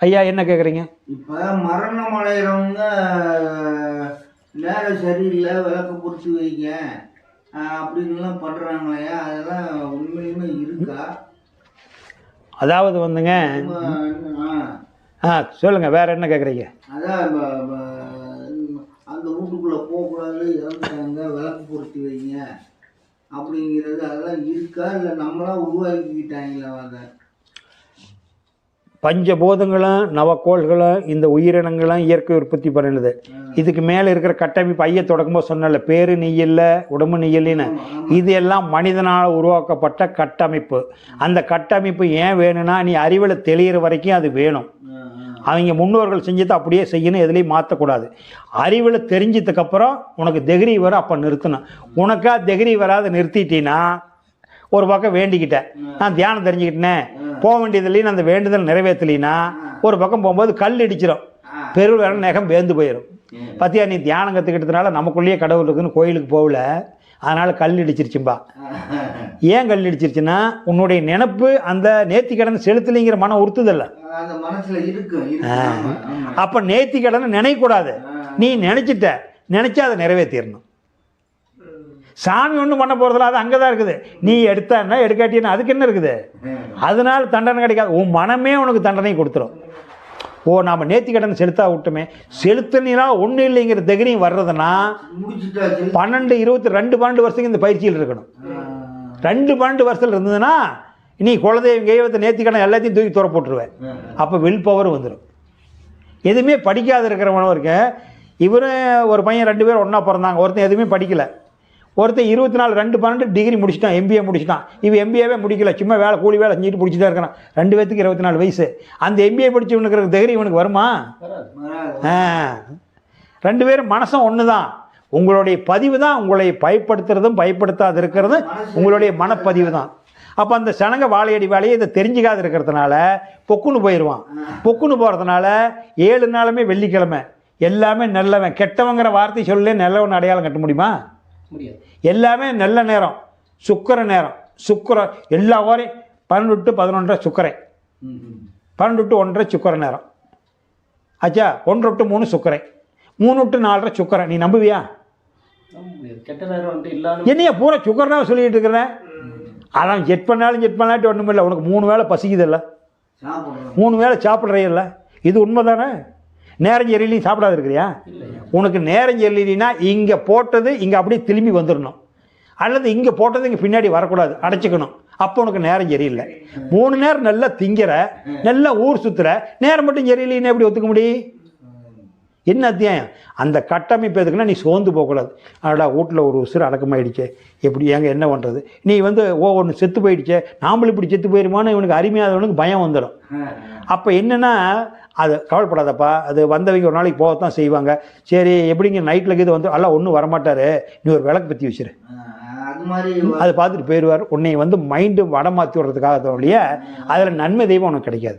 A: ஐயா? என்ன கேட்குறீங்க?
C: இப்போ மரணம் அடைகிறவங்க நேரம் சரியில்லை விளக்கு பொறுத்து வைங்க அப்படின்லாம் பண்ணுறாங்களே, அதெல்லாம் உண்மையுமே இருக்கா?
A: அதாவது வந்துங்க சொல்லுங்கள், வேறு என்ன கேட்குறீங்க?
C: அதான் அந்த வீட்டுக்குள்ளே போகக்கூடாது, இறந்துட்டாங்க விளக்கு பொறுத்து வைங்க அப்படிங்கிறது அதெல்லாம் இருக்கா, இல்லை நம்மளாம் உருவாக்கிக்கிட்டாங்களா? அதை
A: பஞ்சபூதங்களும் நவக்கோள்களும் இந்த உயிரினங்களும் இயற்கை உற்பத்தி பண்ணினது. இதுக்கு மேலே இருக்கிற கட்டமைப்பு ஐய தொடக்கும்போது சொன்னல, பேரு நீ இல்லை உடம்பு நீ இல்லைன்னு, இது எல்லாம் மனிதனால் உருவாக்கப்பட்ட கட்டமைப்பு. அந்த கட்டமைப்பு ஏன் வேணும்னா நீ அறிவில் தெளிகிற வரைக்கும் அது வேணும். அவங்க முன்னோர்கள் செஞ்சதை அப்படியே செய்யணும், எதுலேயும் மாற்றக்கூடாது. அறிவில் தெரிஞ்சதுக்கப்புறம் உனக்கு தெகிரி வரும், அப்போ நிறுத்தணும். உனக்கா தெகிரி வராத நிறுத்திட்டீன்னா ஒரு பக்கம் வேண்டிக்கிட்டேன், நான் தியானம் தெரிஞ்சுக்கிட்டேனே போக வேண்டியதுலையும் அந்த வேண்டுதல் நிறைவேற்றலினா ஒரு பக்கம் போகும்போது கல் இடிச்சிடும், பெருவேற நகம் வேந்து போயிடும். பார்த்தியா, நீ தியானம் கற்றுக்கிட்டதுனால நமக்குள்ளேயே கடவுள் இருக்குதுன்னு கோயிலுக்கு போகல, அதனால் கல் இடிச்சிருச்சும்பா. ஏன் கல் இடிச்சிருச்சுன்னா உன்னுடைய நினப்பு அந்த நேர்த்தி கடனை செலுத்தலைங்கிற மனம் உறுத்துதல்ல. அப்போ நேர்த்தி கடனை நினைக்கக்கூடாது. நீ நினச்சா அதை நிறைவேற்றிடணும். சாமி ஒன்றும் பண்ண போகிறதில்ல, அது அங்கே தான் இருக்குது. நீ எடுத்தான்னா எடுக்காட்டினா அதுக்கு என்ன இருக்குது? அதனால் தண்டனை கிடைக்காது. உன் மனமே உனக்கு தண்டனை கொடுத்துரும். நாம் நேர்த்தி கடன் செலுத்தா விட்டுமே, செலுத்தினா ஒன்றும் இல்லைங்கிற தைரியம் வர்றதுன்னா 12 22 வருஷத்துக்கு இந்த பயிற்சியில் இருக்கணும். 12 வருஷத்தில் இருந்ததுன்னா நீ குலதெய்வம் தெய்வத்தை நேர்த்தி கடன் எல்லாத்தையும் தூக்கி தூர போட்டுருவேன். அப்போ வில் பவர் வந்துடும். எதுவுமே படிக்காத இருக்கிறவனும் இருக்க. இவரும் ஒரு பையன் 2 பேர் ஒன்றா பிறந்தாங்க. ஒருத்தன் எதுவுமே படிக்கலை. ஒருத்தர் 24 2 12 டிகிரி முடிச்சிட்டான், எம்பிஏ முடிச்சிட்டான். இவன் எம்பிஏவே முடிக்கல, சும்மா வேலை கூலி வேலை செஞ்சுட்டு பிடிச்சிட்டே இருக்கிறான். 2 பேத்துக்கு 24 வயசு. அந்த எம்பிஏ படித்தவனுக்கு இருக்கிற தைரியம் இவனுக்கு வருமா? 2 பேரும் மனசும் ஒன்று தான். உங்களுடைய பதிவு தான் உங்களை பயப்படுத்துறதும் பயப்படுத்தாது இருக்கிறதும் உங்களுடைய மனப்பதிவு தான். அப்போ அந்த சனங்க வாழையடி வாழையை இதை தெரிஞ்சிக்காது இருக்கிறதுனால பொக்குன்னு போயிடுவான். பொக்குன்னு போகிறதுனால 7 நாளுமே வெள்ளிக்கிழமை எல்லாமே நல்லவன். கெட்டவங்கிற வார்த்தை சொல்லலே நல்லவன் அடையாளம் கட்ட முடியுமா? எல்லாமே நல்ல நேரம், சுக்கர நேரம். சுக்கர எல்லா வாரையும் 12 to 11 சுக்கரை, 12 to 1 சுக்கர நேரம் ஆச்சா. 1 to 3 சுக்கரை, 3 to 4 சுக்கரை. நீ நம்புவியா?
B: கெட்ட நேரம் வந்து இல்லாத
A: என்னையா பூரா சுக்கரனாக சொல்லிட்டு இருக்கிறேன். அதான் செட் பண்ணாட்டி ஒன்றும் இல்லை. உனக்கு 3 வேளை பசிக்குதில்ல, 3 வேளை சாப்பிட்றையில்ல, இது உண்மை தானே? நேரம் சரியில்லையும் சாப்பிடாது இருக்கிறியா? உனக்கு நேரம் சரியில்லைன்னா இங்கே போட்டது இங்கே அப்படியே திரும்பி வந்துடணும், அல்லது இங்கே போட்டது இங்கே பின்னாடி வரக்கூடாது, அடைச்சிக்கணும். அப்போ உனக்கு நேரம் சரியில்லை. 3 நேரம் நல்லா திங்கிற, நல்லா ஊர் சுற்றுற, நேரம் மட்டும் சரியில்லைன்னு எப்படி ஒத்துக்க முடியும்? என்ன அத்தியாயம்? அந்த கட்டமைப்பு எதுக்குன்னா நீ சோர்ந்து போகக்கூடாது. அதோட வீட்டில் ஒரு உசுறு அடக்கமாயிடுச்சே, எப்படி என்ன பண்ணுறது? நீ ஒன்று செத்து போயிடுச்சே, நாமளும் இப்படி செத்து போயிருமான்னு இவனுக்கு அருமையாதவனுக்கு பயம் வந்துடும். அப்போ என்னென்னா, அது கவலைப்படாதப்பா, அது வந்தவங்க ஒரு நாளைக்கு போகத்தான் செய்வாங்க. சரி எப்படிங்க நைட்டில் இது எல்லாம் ஒன்றும் வரமாட்டார், நீ ஒரு விளக்கு பற்றி வச்சிரு, அதை பார்த்துட்டு போயிடுவார். உன்னை மைண்டு வடமாற்றி விடுறதுக்காக ஒழிய அதில் நன்மை தெய்வம் உனக்கு கிடைக்காது.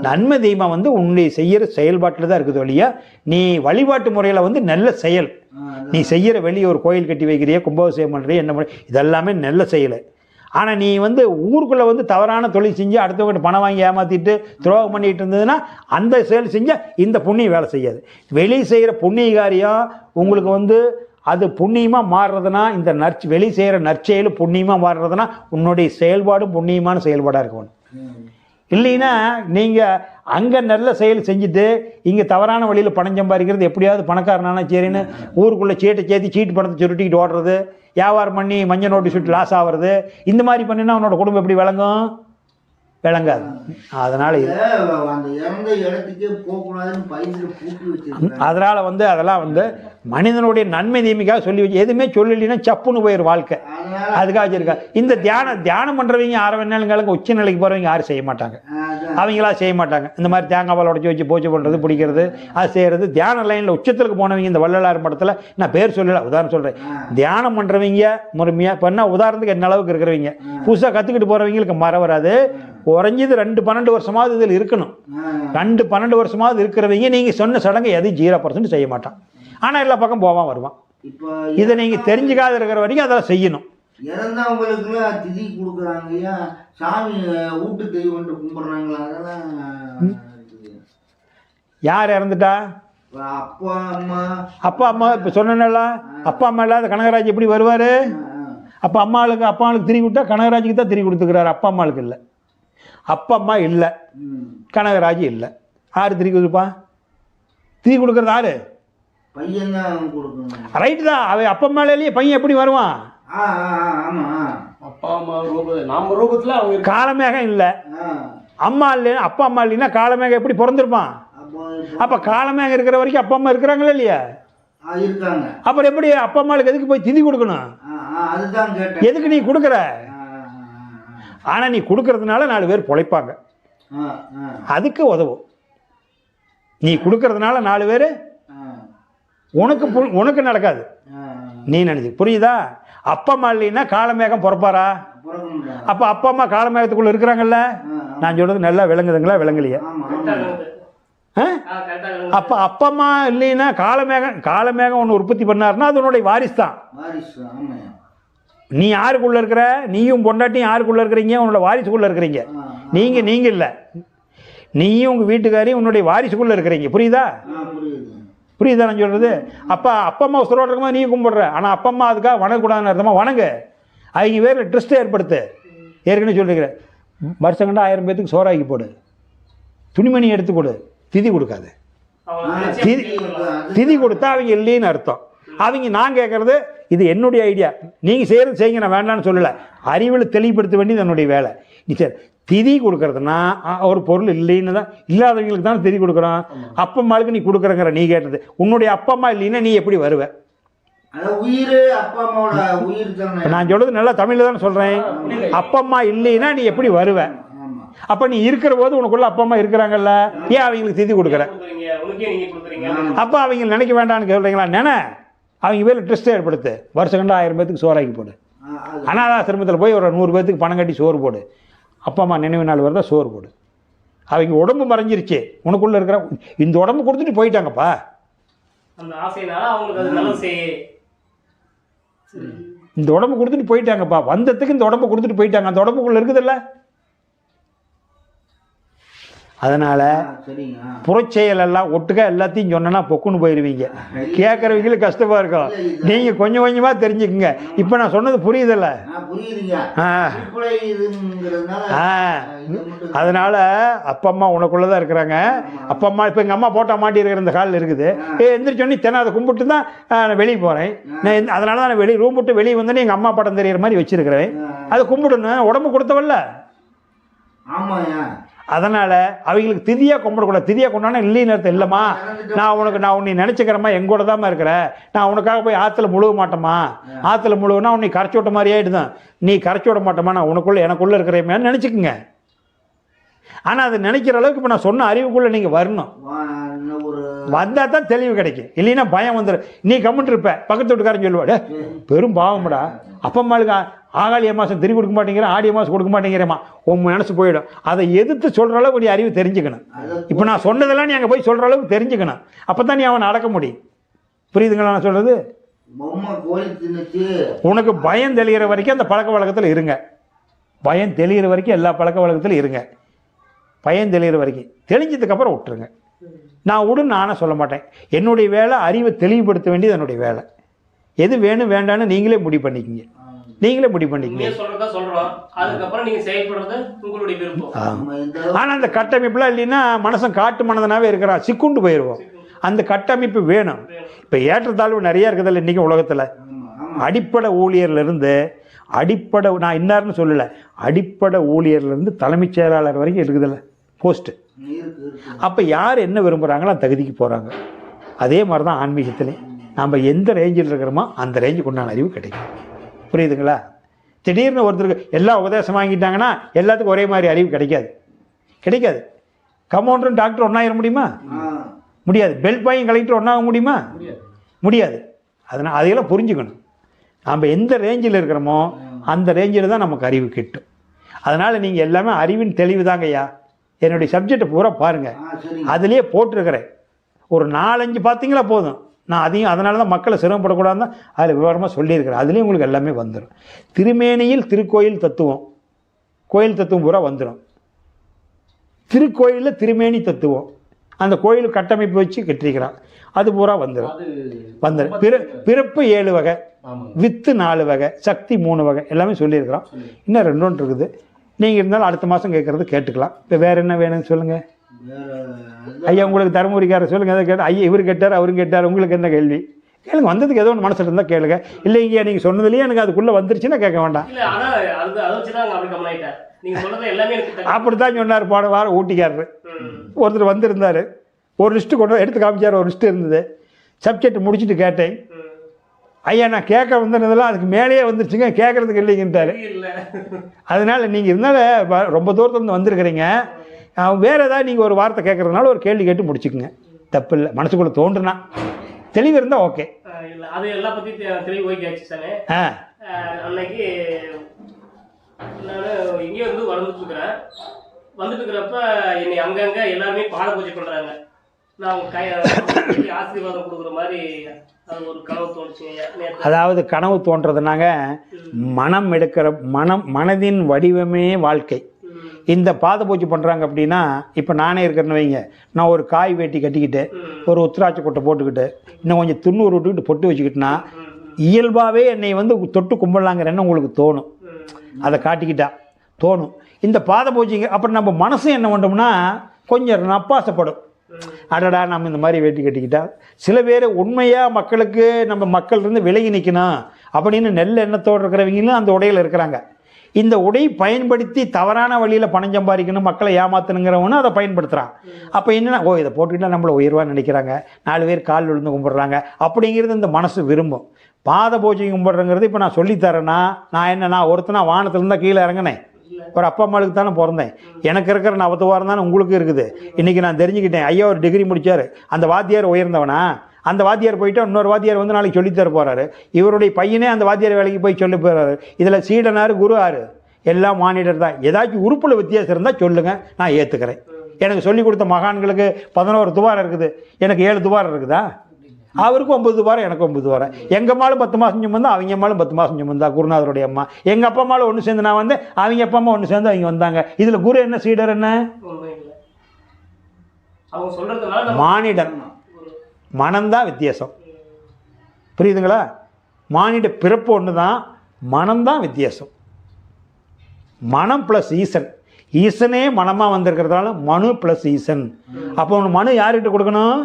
A: நன்மை தெய்வம் உன்னுடைய செய்கிற செயல்பாட்டில் தான் இருக்குது ஒழிய நீ வழிபாட்டு முறையில் நல்ல செயல் நீ செய்கிற, வெளியே ஒரு கோயில் கட்டி வைக்கிறிய, கும்பாபிஷேகம் பண்ணுறிய, என்ன பண்ண, இதெல்லாமே நல்ல செயல். ஆனால் நீ ஊருக்குள்ளே தவறான தொழில் செஞ்சு அடுத்தவங்கிட்ட பணம் வாங்கி ஏமாற்றிட்டு துரோகம் பண்ணிகிட்டு இருந்ததுன்னா அந்த செயல் செஞ்சால் இந்த புண்ணியம் வேலை செய்யாது. வெளியே செய்கிற புண்ணிய காரியம் உங்களுக்கு அது புண்ணியமாக மாறுறதுனா, இந்த வெளி செய்கிற நற்செயல் புண்ணியமாக மாறுறதுனா உன்னுடைய செயல்பாடும் புண்ணியமான செயல்பாடாக இருக்கணும். இல்லைன்னா நீங்கள் அங்கே நல்ல செயல் செஞ்சுட்டு இங்கே தவறான வழியில் பணம் சம்பாதிக்கிறது, எப்படியாவது பணக்காரனானா சரின்னு ஊருக்குள்ளே சீட்டு பணத்தை சுருட்டிக்கிட்டு ஓடுறது, வியாபாரம் பண்ணி மஞ்சள் நோட்டு சுட்டு லாஸ் ஆகிறது, இந்த மாதிரி பண்ணினா அவனோட குடும்பம் எப்படி விளங்கும்? விளங்காது. அதனால் அதனால் அதெல்லாம் மனிதனுடைய நன்மை தீமைக்காக சொல்லி வச்சு எதுவுமே சொல்லலைன்னா சப்புன்னு போயிடும் வாழ்க்கை. அதுக்காக வச்சிருக்கா. இந்த தியானம் பண்ணுறவங்க யாரை வேணாலும் உச்ச நிலைக்கு போகிறவங்க யாரும் செய்ய மாட்டாங்க, அவங்களா செய்ய மாட்டாங்க. இந்த மாதிரி தேங்காய் பால் உடச்சி வச்சு பூஜை பண்ணுறது, பிடிக்கிறது, அது செய்கிறது. தியான லைனில் உச்சத்துக்கு போனவங்க இந்த வள்ளலார் மடத்தில் நான் பேர் சொல்லலை, உதாரணம் சொல்கிறேன். தியானம் பண்ணுறவங்க முறைமையாக பண்ணால் உதாரணத்துக்கு என்ன அளவுக்கு இருக்கிறவங்க, புதுசாக கற்றுக்கிட்டு போகிறவங்களுக்கு மரம் வராது. குறைஞ்சது 2-12 வருஷமாவது இதில் இருக்கணும். 2-12 வருஷமாவது இருக்கிறவங்க நீங்கள் சொன்ன சடங்கை எதையும் 0% செய்ய மாட்டான். ஆனால் எல்லா பக்கம் போவான் வருவான். இதை நீங்கள் தெரிஞ்சுக்காத இருக்கிற வரைக்கும் அதெல்லாம் செய்யணும்.
C: இறந்தவங்களுக்கு திதி கொடுக்குறாங்க, சாமி வீட்டு தெய்வம் கும்பிட்றாங்களா, அதெல்லாம்
A: யார் இறந்துட்டா? அப்பா அம்மா. இப்போ சொன்னல அப்பா அம்மா இல்லாத கனகராஜ் எப்படி வருவார்? அப்போ அப்பாவுக்கு திரி கொடுத்தா கனகராஜுக்கு தான் திரி கொடுத்துக்கிறாரு, அப்பா அம்மாவுக்கு இல்லை. அப்பா அம்மா இல்லை, கனகராஜ் இல்லை, யார் திரி கொடுப்பான்? திரி கொடுக்குறது யாரு?
C: பையன் தான் கொடுக்கணும்.
A: ரைட்டு தான். அவன் அப்பா அம்மாலேயே பையன் எப்படி வருவான்?
B: அப்பா அம்மா நாம ரூபத்தில் அவங்க
A: காலமேகம் இல்லை, அம்மா இல்லை, அப்பா அம்மா இல்லைன்னா காலமேகம் எப்படி பிறந்திருப்பான்? அப்போ காலமேகம் இருக்கிற வரைக்கும் அப்பா அம்மா இருக்கிறாங்களா இல்லையா?
C: இருக்காங்க.
A: அப்புறம் எப்படி அப்பா அம்மாவுக்கு எதுக்கு போய் திதி கொடுக்கணும்? எதுக்கு நீ கொடுக்குற? ஆனால் நீ கொடுக்கறதுனால 4 பேர் பிழைப்பாங்க, அதுக்கு உதவும். நீ கொடுக்கறதுனால 4 பேர் உனக்கு நடக்காது, நீ நினைச்சு. புரியுதா? அப்பா அம்மா இல்லைன்னா காலமேகம் பிறப்பாரா? அப்போ அப்பா அம்மா காலமேகத்துக்குள்ள இருக்கிறாங்கல்ல. நான் சொல்றது நல்லா விளங்குதுங்களா? விளங்கலையா? அப்போ அப்பா அம்மா இல்லைன்னா காலமேகம் ஒன்று உற்பத்தி பண்ணாருன்னா அது உன்னுடைய வாரிசு தான். நீ யாருக்குள்ள இருக்கிற? நீயும் பொண்டாட்டியும் யாருக்குள்ள இருக்கிறீங்க? உன்னோட வாரிசுக்குள்ள இருக்கிறீங்க. நீங்க இல்லை, நீயும் உங்கள் வீட்டுக்காரையும் உன்னுடைய வாரிசுக்குள்ள இருக்கிறீங்க. புரியுதா? புரியுதா நான் சொல்கிறது? அப்பா அம்மா உசுரோடு இருக்கும்போது நீ கும்பிடுற, ஆனால் அப்பா அம்மா அதுக்காக வணங்கக்கூடாதுன்னு அர்த்தமா? வணங்கு, அவங்க பேரில் ட்ரஸ்ட்டை ஏற்படுத்து. ஏற்கனவே சொல்லிருக்கிறேன், வருஷம் கண்டா 1000 பேத்துக்கு சோறாக்கி போடு, துணிமணி எடுத்து கொடு, திதி கொடுக்காது. திதி கொடுத்தா அவங்க இல்லைன்னு அர்த்தம். அவங்க நான் கேட்குறது இது என்னுடைய ஐடியா, நீங்கள் செய்கிறது செய்யுங்க, நான் வேண்டான்னு சொல்லலை. அறிவில் தெளிவுபடுத்த வேண்டியது என்னுடைய வேலை. சரி, திதி கொடுக்கறதுனா ஒரு பொருள் இல்லைன்னு தான், இல்லாதவங்களுக்கு தான் திதி கொடுக்குறோம். அப்பா அம்மாவுக்கு நீ கொடுக்குறங்கிற நீ கேட்டது. உன்னுடைய அப்பா அம்மா இல்லைன்னா நீ எப்படி வருவ? நான் சொல்றது நல்லா தமிழில் தானே சொல்கிறேன். அப்பா அம்மா இல்லைன்னா நீ எப்படி வருவ? அப்போ நீ இருக்கிற போது உனக்குள்ள அப்பா அம்மா இருக்கிறாங்கல்ல, ஏன் அவங்களுக்கு திதி கொடுக்குற? அப்போ அவங்க நினைக்க வேண்டாம்னு சொல்கிறீங்களா? அவங்க பேர் ட்ரஸ்ட்டை ஏற்படுத்து, வருஷம் கண்டா 1000 பேத்துக்கு சோறாக்கி போடு. அனாதாசிரமத்தில் போய் ஒரு 100 பேத்துக்கு பணம் கட்டி சோறு போடு. அப்பா அம்மா நினைவு நாள் வரதான் சோறு போடு. அவங்க உடம்பு மறைஞ்சிருச்சு, உனக்குள்ளே இருக்கிற இந்த உடம்பு கொடுத்துட்டு போயிட்டாங்கப்பா. இந்த உடம்பு கொடுத்துட்டு போயிட்டாங்கப்பா, வந்ததுக்கு இந்த உடம்பு கொடுத்துட்டு போயிட்டாங்க, அந்த உடம்புக்குள்ள இருக்குதுல்ல. அதனால் புறச்செயல் எல்லாம் ஒட்டுக்கா எல்லாத்தையும் சொன்னா பொக்குன்னு போயிடுவீங்க. கேட்குறவங்களுக்கு கஷ்டமாக இருக்கும். நீங்கள் கொஞ்சம் கொஞ்சமாக தெரிஞ்சுக்குங்க. இப்போ நான் சொன்னது புரியுதில்ல? அதனால் அப்பா அம்மா உனக்குள்ளே தான் இருக்கிறாங்க. அப்பா அம்மா இப்போ எங்கள் அம்மா போட்டா மாட்டி இருக்கிற இந்த காலில் இருக்குது. எந்திரிச்சோன்னே தினம் அதை கும்பிட்டு தான் நான் வெளியே போகிறேன். நான் அதனால தான் நான் வெளியே ரூம் விட்டு வெளியே வந்தோன்னே எங்கள் அம்மா படம் தெரிகிற மாதிரி வச்சுருக்கிறேன். அதை கும்பிடணும், உடம்பு கொடுத்தவல்ல. அதனால் அவங்களுக்கு திதியாக கும்பிடக்கூடாது. திதியாக கொண்டானா இல்லைன்னு அர்த்தம். இல்லைம்மா, நான் உன்னை நினச்சிக்கிறேம்மா, எங்கூட தாம்மா இருக்கிறேன், நான் உனக்காக போய் ஆற்றுல முழுக மாட்டேம்மா, ஆற்றுல முழுகுனா உன்னை கரைச்சி விட்ட மாதிரி ஆகிடுதான். நீ கரைச்சி விட மாட்டேம்மா, நான் எனக்குள்ளே இருக்கிறேன்னு நினச்சிக்குங்க. ஆனால் அது நினைக்கிற அளவுக்கு இப்போ நான் சொன்ன அறிவுக்குள்ளே நீங்கள் வரணும். வந்தால் தான் தெளிவு கிடைக்கும். இல்லைன்னா பயம் வந்துடும். நீ கம்மிட்டு இருப்ப, பக்கத்து வீட்டுக்காரன் சொல்லுவாடே பெரும் பாவம்டா, அப்பா அம்மாளுக்கு ஆகாளிய மாதம் திரும்பி கொடுக்க மாட்டேங்கிறேன், ஆடிய மாதம் கொடுக்க மாட்டேங்கிறேம்மா, உன் மனசு போயிடும். அதை எதிர்த்து சொல்கிற அளவுக்கு நீ அறிவு தெரிஞ்சுக்கணும். இப்போ நான் சொன்னதெல்லாம் நீ அங்கே போய் சொல்கிற அளவுக்கு தெரிஞ்சுக்கணும். அப்போ தான் நீ அவனை அடக்க முடியும். புரியுதுங்களா நான் சொல்கிறது? உனக்கு பயம் தெளிகிற வரைக்கும் அந்த பழக்க வழக்கத்தில் இருங்க. பயம் தெளிகிற வரைக்கும் எல்லா பழக்க வழக்கத்திலும் இருங்க. பயம் தெளிகிற வரைக்கும், தெளிஞ்சதுக்கப்புறம் விட்டுருங்க. நான் விடுன்னு நானே சொல்ல மாட்டேன். என்னுடைய வேலை அறிவை தெளிவுபடுத்த வேண்டியது என்னுடைய வேலை. எது வேணும் வேண்டான்னு நீங்களே முடிவு பண்ணிக்கிங்க. ஆனால் அந்த கட்டமைப்புலாம் இல்லைன்னா மனசன் காட்டு மனதனாவே இருக்கிறான், சிக்குண்டு போயிடுவோம். அந்த கட்டமைப்பு வேணும். இப்போ ஏற்றத்தாழ்வு நிறைய இருக்குதில்ல இன்றைக்கி உலகத்தில். அடிப்படை ஊழியர்லேருந்து நான் இன்னார்னு சொல்லலை, அடிப்படை ஊழியர்லேருந்து தலைமைச் செயலாளர் வரைக்கும் இருக்குதில்ல போஸ்ட்டு. அப்போ யார் என்ன விரும்புகிறாங்களோ அந்த தகுதிக்கு போகிறாங்க. அதே மாதிரி தான் ஆன்மீகத்திலையும் நம்ம எந்த ரேஞ்சில் இருக்கிறோமோ அந்த ரேஞ்சுக்கு உண்டான அறிவு கிடைக்கும். புரியுதுங்களா? திடீர்னு ஒருத்தருக்கு எல்லா உபதேசம் வாங்கிட்டாங்கன்னா எல்லாத்துக்கும் ஒரே மாதிரி அறிவு கிடைக்காது. கம்பவுண்டரும் டாக்டர் ஒன்றாயிர முடியுமா? முடியாது. பெல் பாயும் கலெக்டர் ஒன்றாக முடியுமா? முடியாது. அதனால் அதையெல்லாம் புரிஞ்சுக்கணும். நம்ம எந்த ரேஞ்சில் இருக்கிறோமோ அந்த ரேஞ்சில் தான் நமக்கு அறிவு கிட்டும். அதனால் நீங்கள் எல்லாமே அறிவின் தெளிவு தாங்கய்யா. என்னுடைய சப்ஜெக்டை பூரா பாருங்கள், அதுலேயே போட்டிருக்கிறேன். ஒரு 4-5 பார்த்தீங்களா போதும். நான் அதையும் அதனால தான் மக்களை சிரமப்படக்கூடாதுன்னு தான் அதில் விவரமாக சொல்லியிருக்கிறேன். அதுலேயும் உங்களுக்கு எல்லாமே வந்துடும். திருமேனியில் திருக்கோயில் தத்துவம், கோயில் தத்துவம் பூரா வந்துடும். திருக்கோயிலில் திருமேனி தத்துவம், அந்த கோயில் கட்டமைப்பு வச்சு கட்டிருக்கிறான், அது பூரா வந்துடும். பிறப்பு 7 வகை, வித்து 4 வகை, சக்தி 3 வகை, எல்லாமே சொல்லியிருக்கிறோம். இன்னும் 2 இருக்குது. நீங்கள் இருந்தாலும் அடுத்த மாதம் கேட்குறது கேட்டுக்கலாம். இப்போ வேறு என்ன வேணும்னு சொல்லுங்கள் ஐயா. உங்களுக்கு தருமபுரிக்காரர் சொல்லுங்கள், அதை கேட்டு ஐயா இவர் கேட்டார் அவரும் கேட்டார், உங்களுக்கு என்ன கேள்வி கேளுங்க. வந்ததுக்கு ஏதோ ஒன்று மனசில் இருந்தால் கேளுங்க. இல்லைங்க நீங்கள் சொன்னதுலேயே எனக்கு அதுக்குள்ளே வந்துருச்சுன்னா கேட்க வேண்டாம். அப்படித்தான் சொன்னார் போன வாரம் ஊட்டிக்காரர். ஒருத்தர் வந்திருந்தார், ஒரு லிஸ்ட்டு கொண்டு எடுத்து காமிச்சார். ஒரு லிஸ்ட்டு இருந்தது. சப்ஜெக்ட் முடிச்சுட்டு கேட்டேன், ஐயா நான் கேட்க வந்ததெல்லாம் அதுக்கு மேலேயே வந்துருச்சுங்க, கேட்குறதுக்கு இல்லைங்கன்ட்டார். அதனால் நீங்கள் இருந்தாலும் ரொம்ப தூரத்துலேருந்து வந்திருக்கிறீங்க, வேறு ஏதாவது நீங்கள் ஒரு வார்த்தை கேட்குறதுனால ஒரு கேள்வி கேட்டு முடிச்சுக்குங்க, தப்பு இல்லை. மனசுக்குள்ளே தோன்றுனா தெளிவு இருந்தால் ஓகே.
D: அது எல்லாம் பற்றி தெளிவு ஓகே சார். அன்னைக்கு நான் இங்கே வந்துட்டு இருக்கிறப்ப என்னை அங்கங்கே எல்லாருமே பாட பூஜை பண்ணுறாங்க. நான் அவங்க ஆசீர்வாதம் கொடுக்குற மாதிரி ஒரு கனவு தோணுச்சுங்க.
A: அதாவது கனவு தோன்றதுனாங்க மனதின் வடிவமே வாழ்க்கை. இந்த பாத பூஜை பண்ணுறாங்க அப்படின்னா, இப்போ நானே இருக்கிறேன்னு வைங்க, நான் ஒரு காய் வேட்டி கட்டிக்கிட்டு ஒரு உத்திராட்ச கொட்டை போட்டுக்கிட்டு இன்னும் கொஞ்சம் துண்ணூறு விட்டுக்கிட்டு பொட்டு வச்சுக்கிட்டுனா இயல்பாகவே என்னை தொட்டு கும்பிடலாங்கிற எண்ணம் உங்களுக்கு தோணும். அதை காட்டிக்கிட்டா தோணும். இந்த பாத பூஜைங்க அப்புறம் நம்ம மனசு என்ன பண்ணோம்னா கொஞ்சம் நப்பாசப்படும். அடடா நம்ம இந்த மாதிரி வேட்டி கட்டிக்கிட்டா. சில பேர் உண்மையாக மக்களுக்கு நம்ம மக்கள் இருந்து விலகி நிற்கணும் அப்படின்னு நெல் எண்ணத்தோடு இருக்கிறவங்களும் அந்த உடையில் இருக்கிறாங்க. இந்த உடை பயன்படுத்தி தவறான வழியில் பணம் சம்பாதிக்கணும், மக்களை ஏமாற்றணுங்கிறவனும் அதை பயன்படுத்துகிறான். அப்போ என்னென்னா இதை போட்டுக்கிட்டால் நம்மளை உயர்வாக நினைக்கிறாங்க, 4 பேர் கால் விழுந்து கும்பிட்றாங்க அப்படிங்கிறது இந்த மனசு விரும்பும். பாத பூஜை கும்பிட்றங்கிறது இப்போ நான் சொல்லித்தரேன்னா நான் ஒருத்தனா வானத்துலேருந்தா கீழே இறங்கினேன். ஒரு அப்பா அம்மாளுக்கு தானே பிறந்தேன். எனக்கு இருக்கிற நவத்துவாரம் தானே உங்களுக்கு இருக்குது. இன்றைக்கி நான் தெரிஞ்சுக்கிட்டேன். ஐயா ஒரு டிகிரி முடித்தார், அந்த வாத்தியார் உயர்ந்தவனா? அந்த வாத்தியார் போயிட்டு இன்னொரு வாத்தியார் வந்து நாளைக்கு சொல்லித்தர போகிறாரு. இவருடைய பையனே அந்த வாத்தியார் வேலைக்கு போய் சொல்லி போகிறாரு. இதில் சீடனார் குரு ஆறு எல்லாம் மானிடர் தான். ஏதாச்சும் உறுப்பில் வித்தியாசம் இருந்தால் சொல்லுங்கள், நான் ஏற்றுக்கிறேன். எனக்கு சொல்லிக் கொடுத்த மகான்களுக்கு 11 துவாரம் இருக்குது, எனக்கு 7 துவாரம் இருக்குதா? அவருக்கும் 9 வாரம் எனக்கும் 9 வாரம். எங்கள் அம்மாலும் 10 மாதம் சுமந்தா, அவங்க அம்மாலும் 10 மாதம் சுமந்தா. குருநாதருடைய அம்மா எங்கள் அப்பா அம்மாலும் ஒன்று சேர்ந்து நான் வந்து, அவங்க அப்பா அம்மா ஒன்று சேர்ந்து அவங்க வந்தாங்க. இதில் குரு என்ன சீடர் என்ன?
D: அவங்க சொல்றதுனால
A: மானிடன். மனம்தான் வித்தியாசம். புரியுதுங்களா? மானிட பிறப்பு ஒன்று தான், மனம்தான் வித்தியாசம். மனம் ப்ளஸ் ஈசன். ஈசனே மனமாக வந்திருக்கிறதுனால மனு ப்ளஸ் ஈசன். அப்போ ஒன்று மனு யார்கிட்ட கொடுக்கணும்?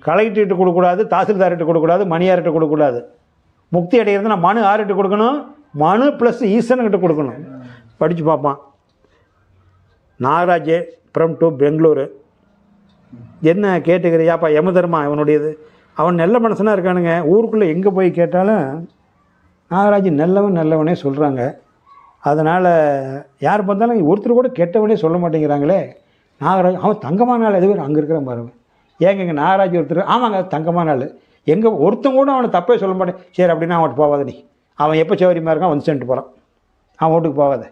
A: கலெக்டர்கிட்ட கொடுக்கக்கூடாது, தாசில்தார்கிட்ட கொடுக்கக்கூடாது, மணியார்கிட்ட கொடுக்கக்கூடாது. முக்தி அடைகிறதுனா மனு யார்கிட்ட கொடுக்கணும்? மனு ப்ளஸ் ஈசன்கிட்ட கொடுக்கணும். படித்து பார்ப்பான். நாகராஜே ஃப்ரம் டு பெங்களூரு. என்ன கேட்டுக்கிறியாப்பா? யமதர்மா இவனுடையது. அவன் நல்ல மனுஷனாக இருக்கானுங்க. ஊருக்குள்ளே எங்கே போய் கேட்டாலும் நாகராஜ் நல்லவனே சொல்கிறாங்க. அதனால் யார் பார்த்தாலும் ஒருத்தர் கூட கெட்டவனே சொல்ல மாட்டேங்கிறாங்களே. நாகராஜ் அவன் தங்கமான ஆள். எதுவும் அங்கே இருக்கிற பாருங்க. ஏங்க இங்கே நாகராஜ் ஒருத்தர், ஆமாங்க அது தங்கமான ஆள். எங்கே ஒருத்தங்க கூட அவனை தப்பே சொல்ல மாட்டேன். சரி அப்படின்னா அவன்கிட்ட போகாத நீ. அவன் எப்போ சௌரியமாக இருக்கான் வந்து சென்ட்டு போகிறான். அவன் வீட்டுக்கு போகாத.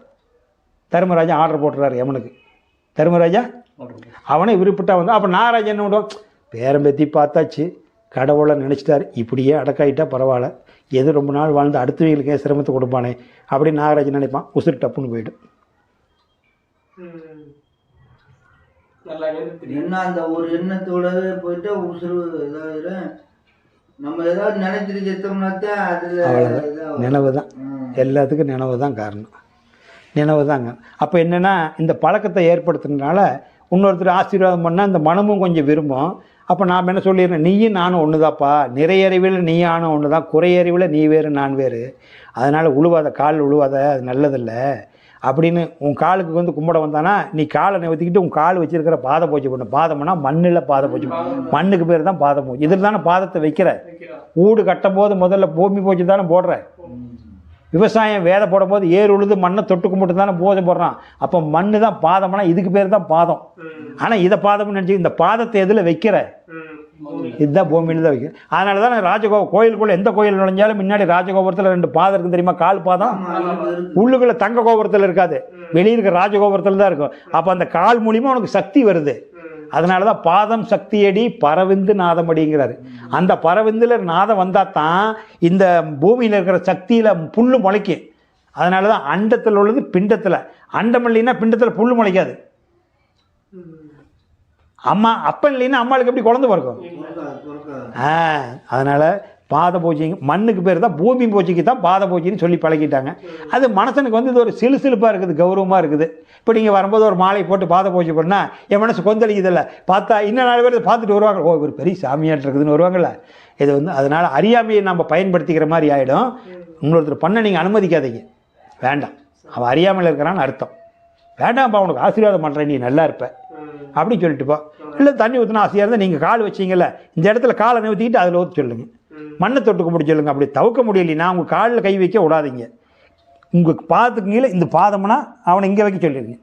A: தர்மராஜா ஆர்டர் போட்டுறாரு யமனுக்கு. தர்மராஜா அவனே விருப்பட்டா வந்து, அப்போ நாகராஜ் என்ன விடுவோம்? பேரம்பேத்தி பார்த்தாச்சு, கடவுளை நினச்சிட்டாரு, இப்படியே அடக்காயிட்டா பரவாயில்ல, எது ரொம்ப நாள் வாழ்ந்து அடுத்தவங்களுக்கே சிரமத்தை கொடுப்பானே அப்படின்னு நாகராஜ் நினைப்பான். உசுறு டப்புன்னு போய்டும்.
C: என்ன அந்த ஒரு எண்ணத்தோடவே போயிட்டு உசுறு ஏதாவது நம்ம ஏதாவது நினைச்சிட்டு செத்தோம்னாத்தான் அதில்
A: நினைவு தான். எல்லாத்துக்கும் நினைவு தான் காரணம். நினைவு தாங்க. அப்போ என்னென்னா இந்த பழக்கத்தை ஏற்படுத்துறதுனால இன்னொருத்தர் ஆசீர்வாதம் பண்ணால் இந்த மனமும் கொஞ்சம் விரும்பும். அப்போ நாம் என்ன சொல்லிடுறேன்? நீயும் நானும் ஒன்று தான்ப்பா. நிறையறிவில் நீ ஆனும் ஒன்று தான், குறையறிவில் நீ வேறு நான் வேறு. அதனால் உழுவாத, கால் உழுவாத, அது நல்லதில்லை அப்படின்னு உன் காலுக்கு வந்து கும்பிட வந்தானா நீ காலை நிறுத்திக்கிட்டு உன் கால் வச்சிருக்கிற பாதை பூஜை பண்ணு. பாதம்னா மண்ணில் பாதை பூஜை பண்ணு. மண்ணுக்கு பேர் தான் பாதை பூஜை. இதில் தானே பாதத்தை வைக்கிற. வீடு கட்டும் போது முதல்ல பூமி பூஜை தானே போடுற. விவசாயம் வேதை போடும் போது ஏறு உழுது மண்ணை தொட்டு கும்பிட்டு தானே பூஜை போடுறான். அப்போ மண்ணு தான் பாதம்னா இதுக்கு பேர் தான் பாதம். ஆனால் இதை பாதம்னு நினச்சி இந்த பாதத்தை எதில் வைக்கிற? இதுதான் பூமியில் தான் வைக்கிறேன். அதனால தான் கோயிலுக்குள்ளே எந்த கோயில் நுழைஞ்சாலும் முன்னாடி ராஜகோபுரத்தில் 2 பாதம் இருக்கும் தெரியுமா? கால் பாதம். உள்ளுக்குள்ள தங்க கோபுரத்தில் இருக்காது, வெளியே இருக்க ராஜகோபுரத்தில் தான் இருக்கும். அப்போ அந்த கால் மூலியமாக உனக்கு சக்தி வருது. அதனால தான் பாதம் சக்தியடி பரவிந்து நாதமடிங்கிறாரு. அந்த பரவிந்தில் நாதம் வந்தால் தான் இந்த பூமியில் இருக்கிற சக்தியில் புல் முளைக்கும். அதனால தான் அண்டத்தில் உள்ளது பிண்டத்தில். அண்டம் இல்லைன்னா பிண்டத்தில் புல் முளைக்காது. அம்மா அப்பன் இல்லைன்னா அம்மாளுக்கு எப்படி குழந்தை பிறக்கும்? அதனால் பாத பூஜை மண்ணுக்கு பேர் தான், பூமி பூஜைக்கு தான் பாத பூஜைன்னு சொல்லி பழகிட்டாங்க. அது மனசனுக்கு வந்து இது ஒரு சிலுசிலுப்பாக இருக்குது, கௌரவமாக இருக்குது. இப்போ நீங்கள் வரும்போது ஒரு மாலை போட்டு பாத பூஜை பண்ணால் என் மனசு கொந்தளிக்குதில்ல. பார்த்தா இன்னும் 4 பேர் பார்த்துட்டு வருவாங்க. ஓ ஒரு பெரிய சாமியாட்டு இருக்குதுன்னு வருவாங்கள்ல. இது வந்து அதனால் அறியாமையை நம்ம பயன்படுத்திக்கிற மாதிரி ஆகிடும். இன்னொருத்தர் பண்ண நீங்கள் அனுமதிக்காதீங்க. வேண்டாம், அவன் அறியாமல் இருக்கிறான்னு அர்த்தம். வேண்டாம்ப்பா உனக்கு ஆசீர்வாதம் பண்ணுறேன், நீ நல்லா இருப்ப அப்படின்னு சொல்லிட்டுப்பா. இல்லை தண்ணி ஊற்றினா ஆசையாக இருந்தால் நீங்கள் கால் வச்சிங்கல்ல, இந்த இடத்துல காலை நிறுத்திக்கிட்டு அதில் ஊற்றி சொல்லுங்கள். மண்ணை தொட்டுக்க முடிச்சு சொல்லுங்கள். அப்படி தவிர்க்க முடியலைன்னா உங்கள் காலில் கை வைக்க விடாதீங்க. உங்கள் பாதத்துக்கு கீழே இந்த பாதம்னா அவனை இங்கே வைக்க சொல்லிடுங்க.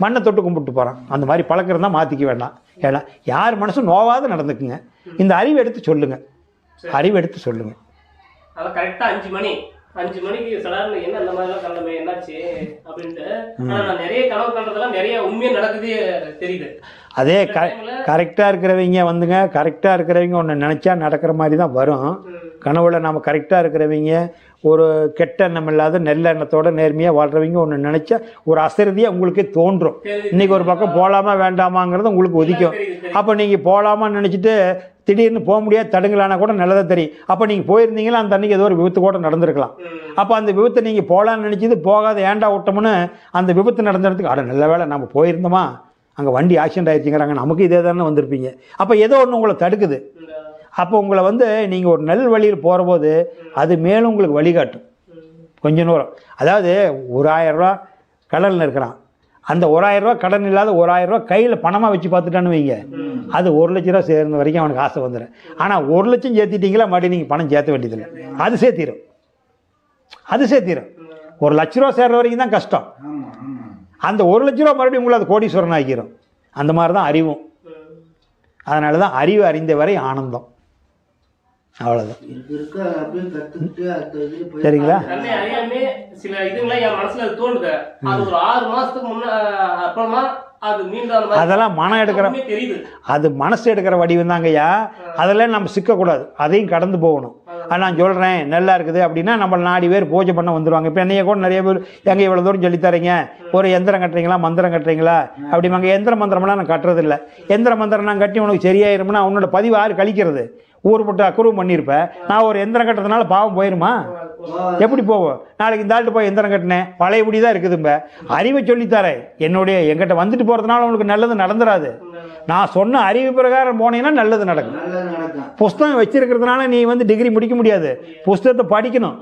A: மண்ணை தொட்டு கும்பிட்டு போகிறான். அந்த மாதிரி பழக்கம் தான் மாற்றிக்க வேண்டாம். ஏன்னா யார் மனசும் நோவாத நடந்துக்குங்க. இந்த அறிவு எடுத்து சொல்லுங்கள். அறிவு எடுத்து சொல்லுங்கள்.
D: அதான் கரெக்டாக 5 மணிக்கு சடார்னு என்ன அந்த மாதிரிலாம் கண்டமே என்னாச்சு அப்படின்ட்டு. ஆனால் நான் நிறைய கனவு கண்டதெல்லாம் நிறைய உண்மையாக நடக்குதே தெரியுது.
A: அதே கரெக்டாக இருக்கிறவங்க வந்துங்க, கரெக்டாக இருக்கிறவங்க ஒன்று நினச்சா நடக்கிற மாதிரி தான் வரும். கனவுல நம்ம கரெக்டாக இருக்கிறவங்க, ஒரு கெட்ட எண்ணம் இல்லாத நல்ல எண்ணத்தோட நேர்மையாக வாழ்கிறவங்க ஒன்று நினச்சா ஒரு அசரதியாக உங்களுக்கே தோன்றும். இன்றைக்கி ஒரு பக்கம் போகலாமா வேண்டாமாங்கிறது உங்களுக்கு ஒதிக்கும். அப்போ நீங்கள் போகலாமான்னு நினச்சிட்டு திடீர்னு போக முடியாது தடுங்களானா கூட நல்லதாக தெரியும். அப்போ நீங்கள் போயிருந்தீங்களா அந்த அன்றைக்கி ஏதோ ஒரு விபத்து கூட நடந்திருக்கலாம். அப்போ அந்த விபத்தை நீங்கள் போகலான்னு நினச்சிது போகாத ஏண்டா விட்டோம்னு அந்த விபத்து நடந்துறதுக்கு அட நல்ல வேலை நம்ம போயிருந்தோமா, அங்கே வண்டி ஆக்சிடென்ட் ஆகிடுச்சிங்கிறாங்க, நமக்கு இதே தானே வந்திருப்பீங்க. அப்போ ஏதோ ஒன்று உங்களை தடுக்குது. அப்போ உங்களை வந்து நீங்கள் ஒரு நல் வழியில் போகிற போது அது மேலும் உங்களுக்கு வழிகாட்டும் கொஞ்சம் தூரம். அதாவது 1000 ரூபா கடனில் இருக்கிறான். அந்த 1000 ரூபா கடன் இல்லாத 1000 ரூபா கையில் பணமாக வச்சு பார்த்துட்டான்னு வைங்க, அது 1 லட்ச ரூபா சேர்ந்த வரைக்கும் அவனுக்கு ஆசை வந்துடும். ஆனால் 1 லட்சம் சேர்த்திட்டீங்களா மறுபடியும் நீங்கள் பணம் சேர்த்த வேண்டியதில்லை. அது சேர்த்திடும். 1 லட்ச ரூபா சேர்ற வரைக்கும் தான் கஷ்டம். அந்த 1 லட்ச ரூபா மறுபடியும் உங்களை அது கோடீஸ்வரன் ஆக்கிடும். அந்த மாதிரி தான் அறிவும். அதனால தான் அறிவு அறிந்த வரை ஆனந்தம். அவ்வளோதான். சரிங்களா?
D: சில இதுங்களா என் மனசுல தோணுது. அது ஒரு 6 மாசத்துக்கு அப்புறமா அது மீண்டும் அந்த மாதிரி
A: அதெல்லாம் மனம் எடுக்கிற
D: தெரியுது.
A: அது மனசு எடுக்கிற வடிவம் தாங்கய்யா. அதெல்லாம் நம்ம சிக்கக்கூடாது, அதையும் கடந்து போகணும். நான் சொல்கிறேன் நல்லா இருக்குது அப்படின்னா நம்ம 4 பேர் பூஜை பண்ண வந்துடுவாங்க. இப்போ என்னைய கூட நிறைய பேர் எங்கே இவ்வளோ தூரம் சொல்லித்தரீங்க, ஒரு எந்திரம் கட்டுறீங்களா மந்திரம் கட்டுறீங்களா அப்படிமாங்க. எந்திர மந்திரம்லாம் நான் கட்டுறதில்லை. எந்திர மந்திரம் நான் கட்டி உனக்கு சரியாயிரும்னா உன்னோட பதிவு யார் கழிக்கிறது? ஊர் போட்டு அக்குருவம் பண்ணியிருப்பேன். நான் ஒரு எந்திரம் கட்டுறதுனால பாவம் போயிருமா? எப்படி போவோம்? நாளைக்கு இந்த ஆள்கிட்ட போய் எந்திரம் கட்டினேன் பழையபடி தான் இருக்குதும்ப. அறிவை சொல்லித்தரேன். என்கிட்ட வந்துட்டு போகிறதுனால உங்களுக்கு நல்லது நடந்துடாது. நான் சொன்ன அறிவு பிரகாரம் போனீங்கன்னா நல்லது நடக்கும். புஸ்தகம் வச்சிருக்கிறதுனால நீ டிகிரி முடிக்க முடியாது. புஸ்தகத்தை படிக்கணும்.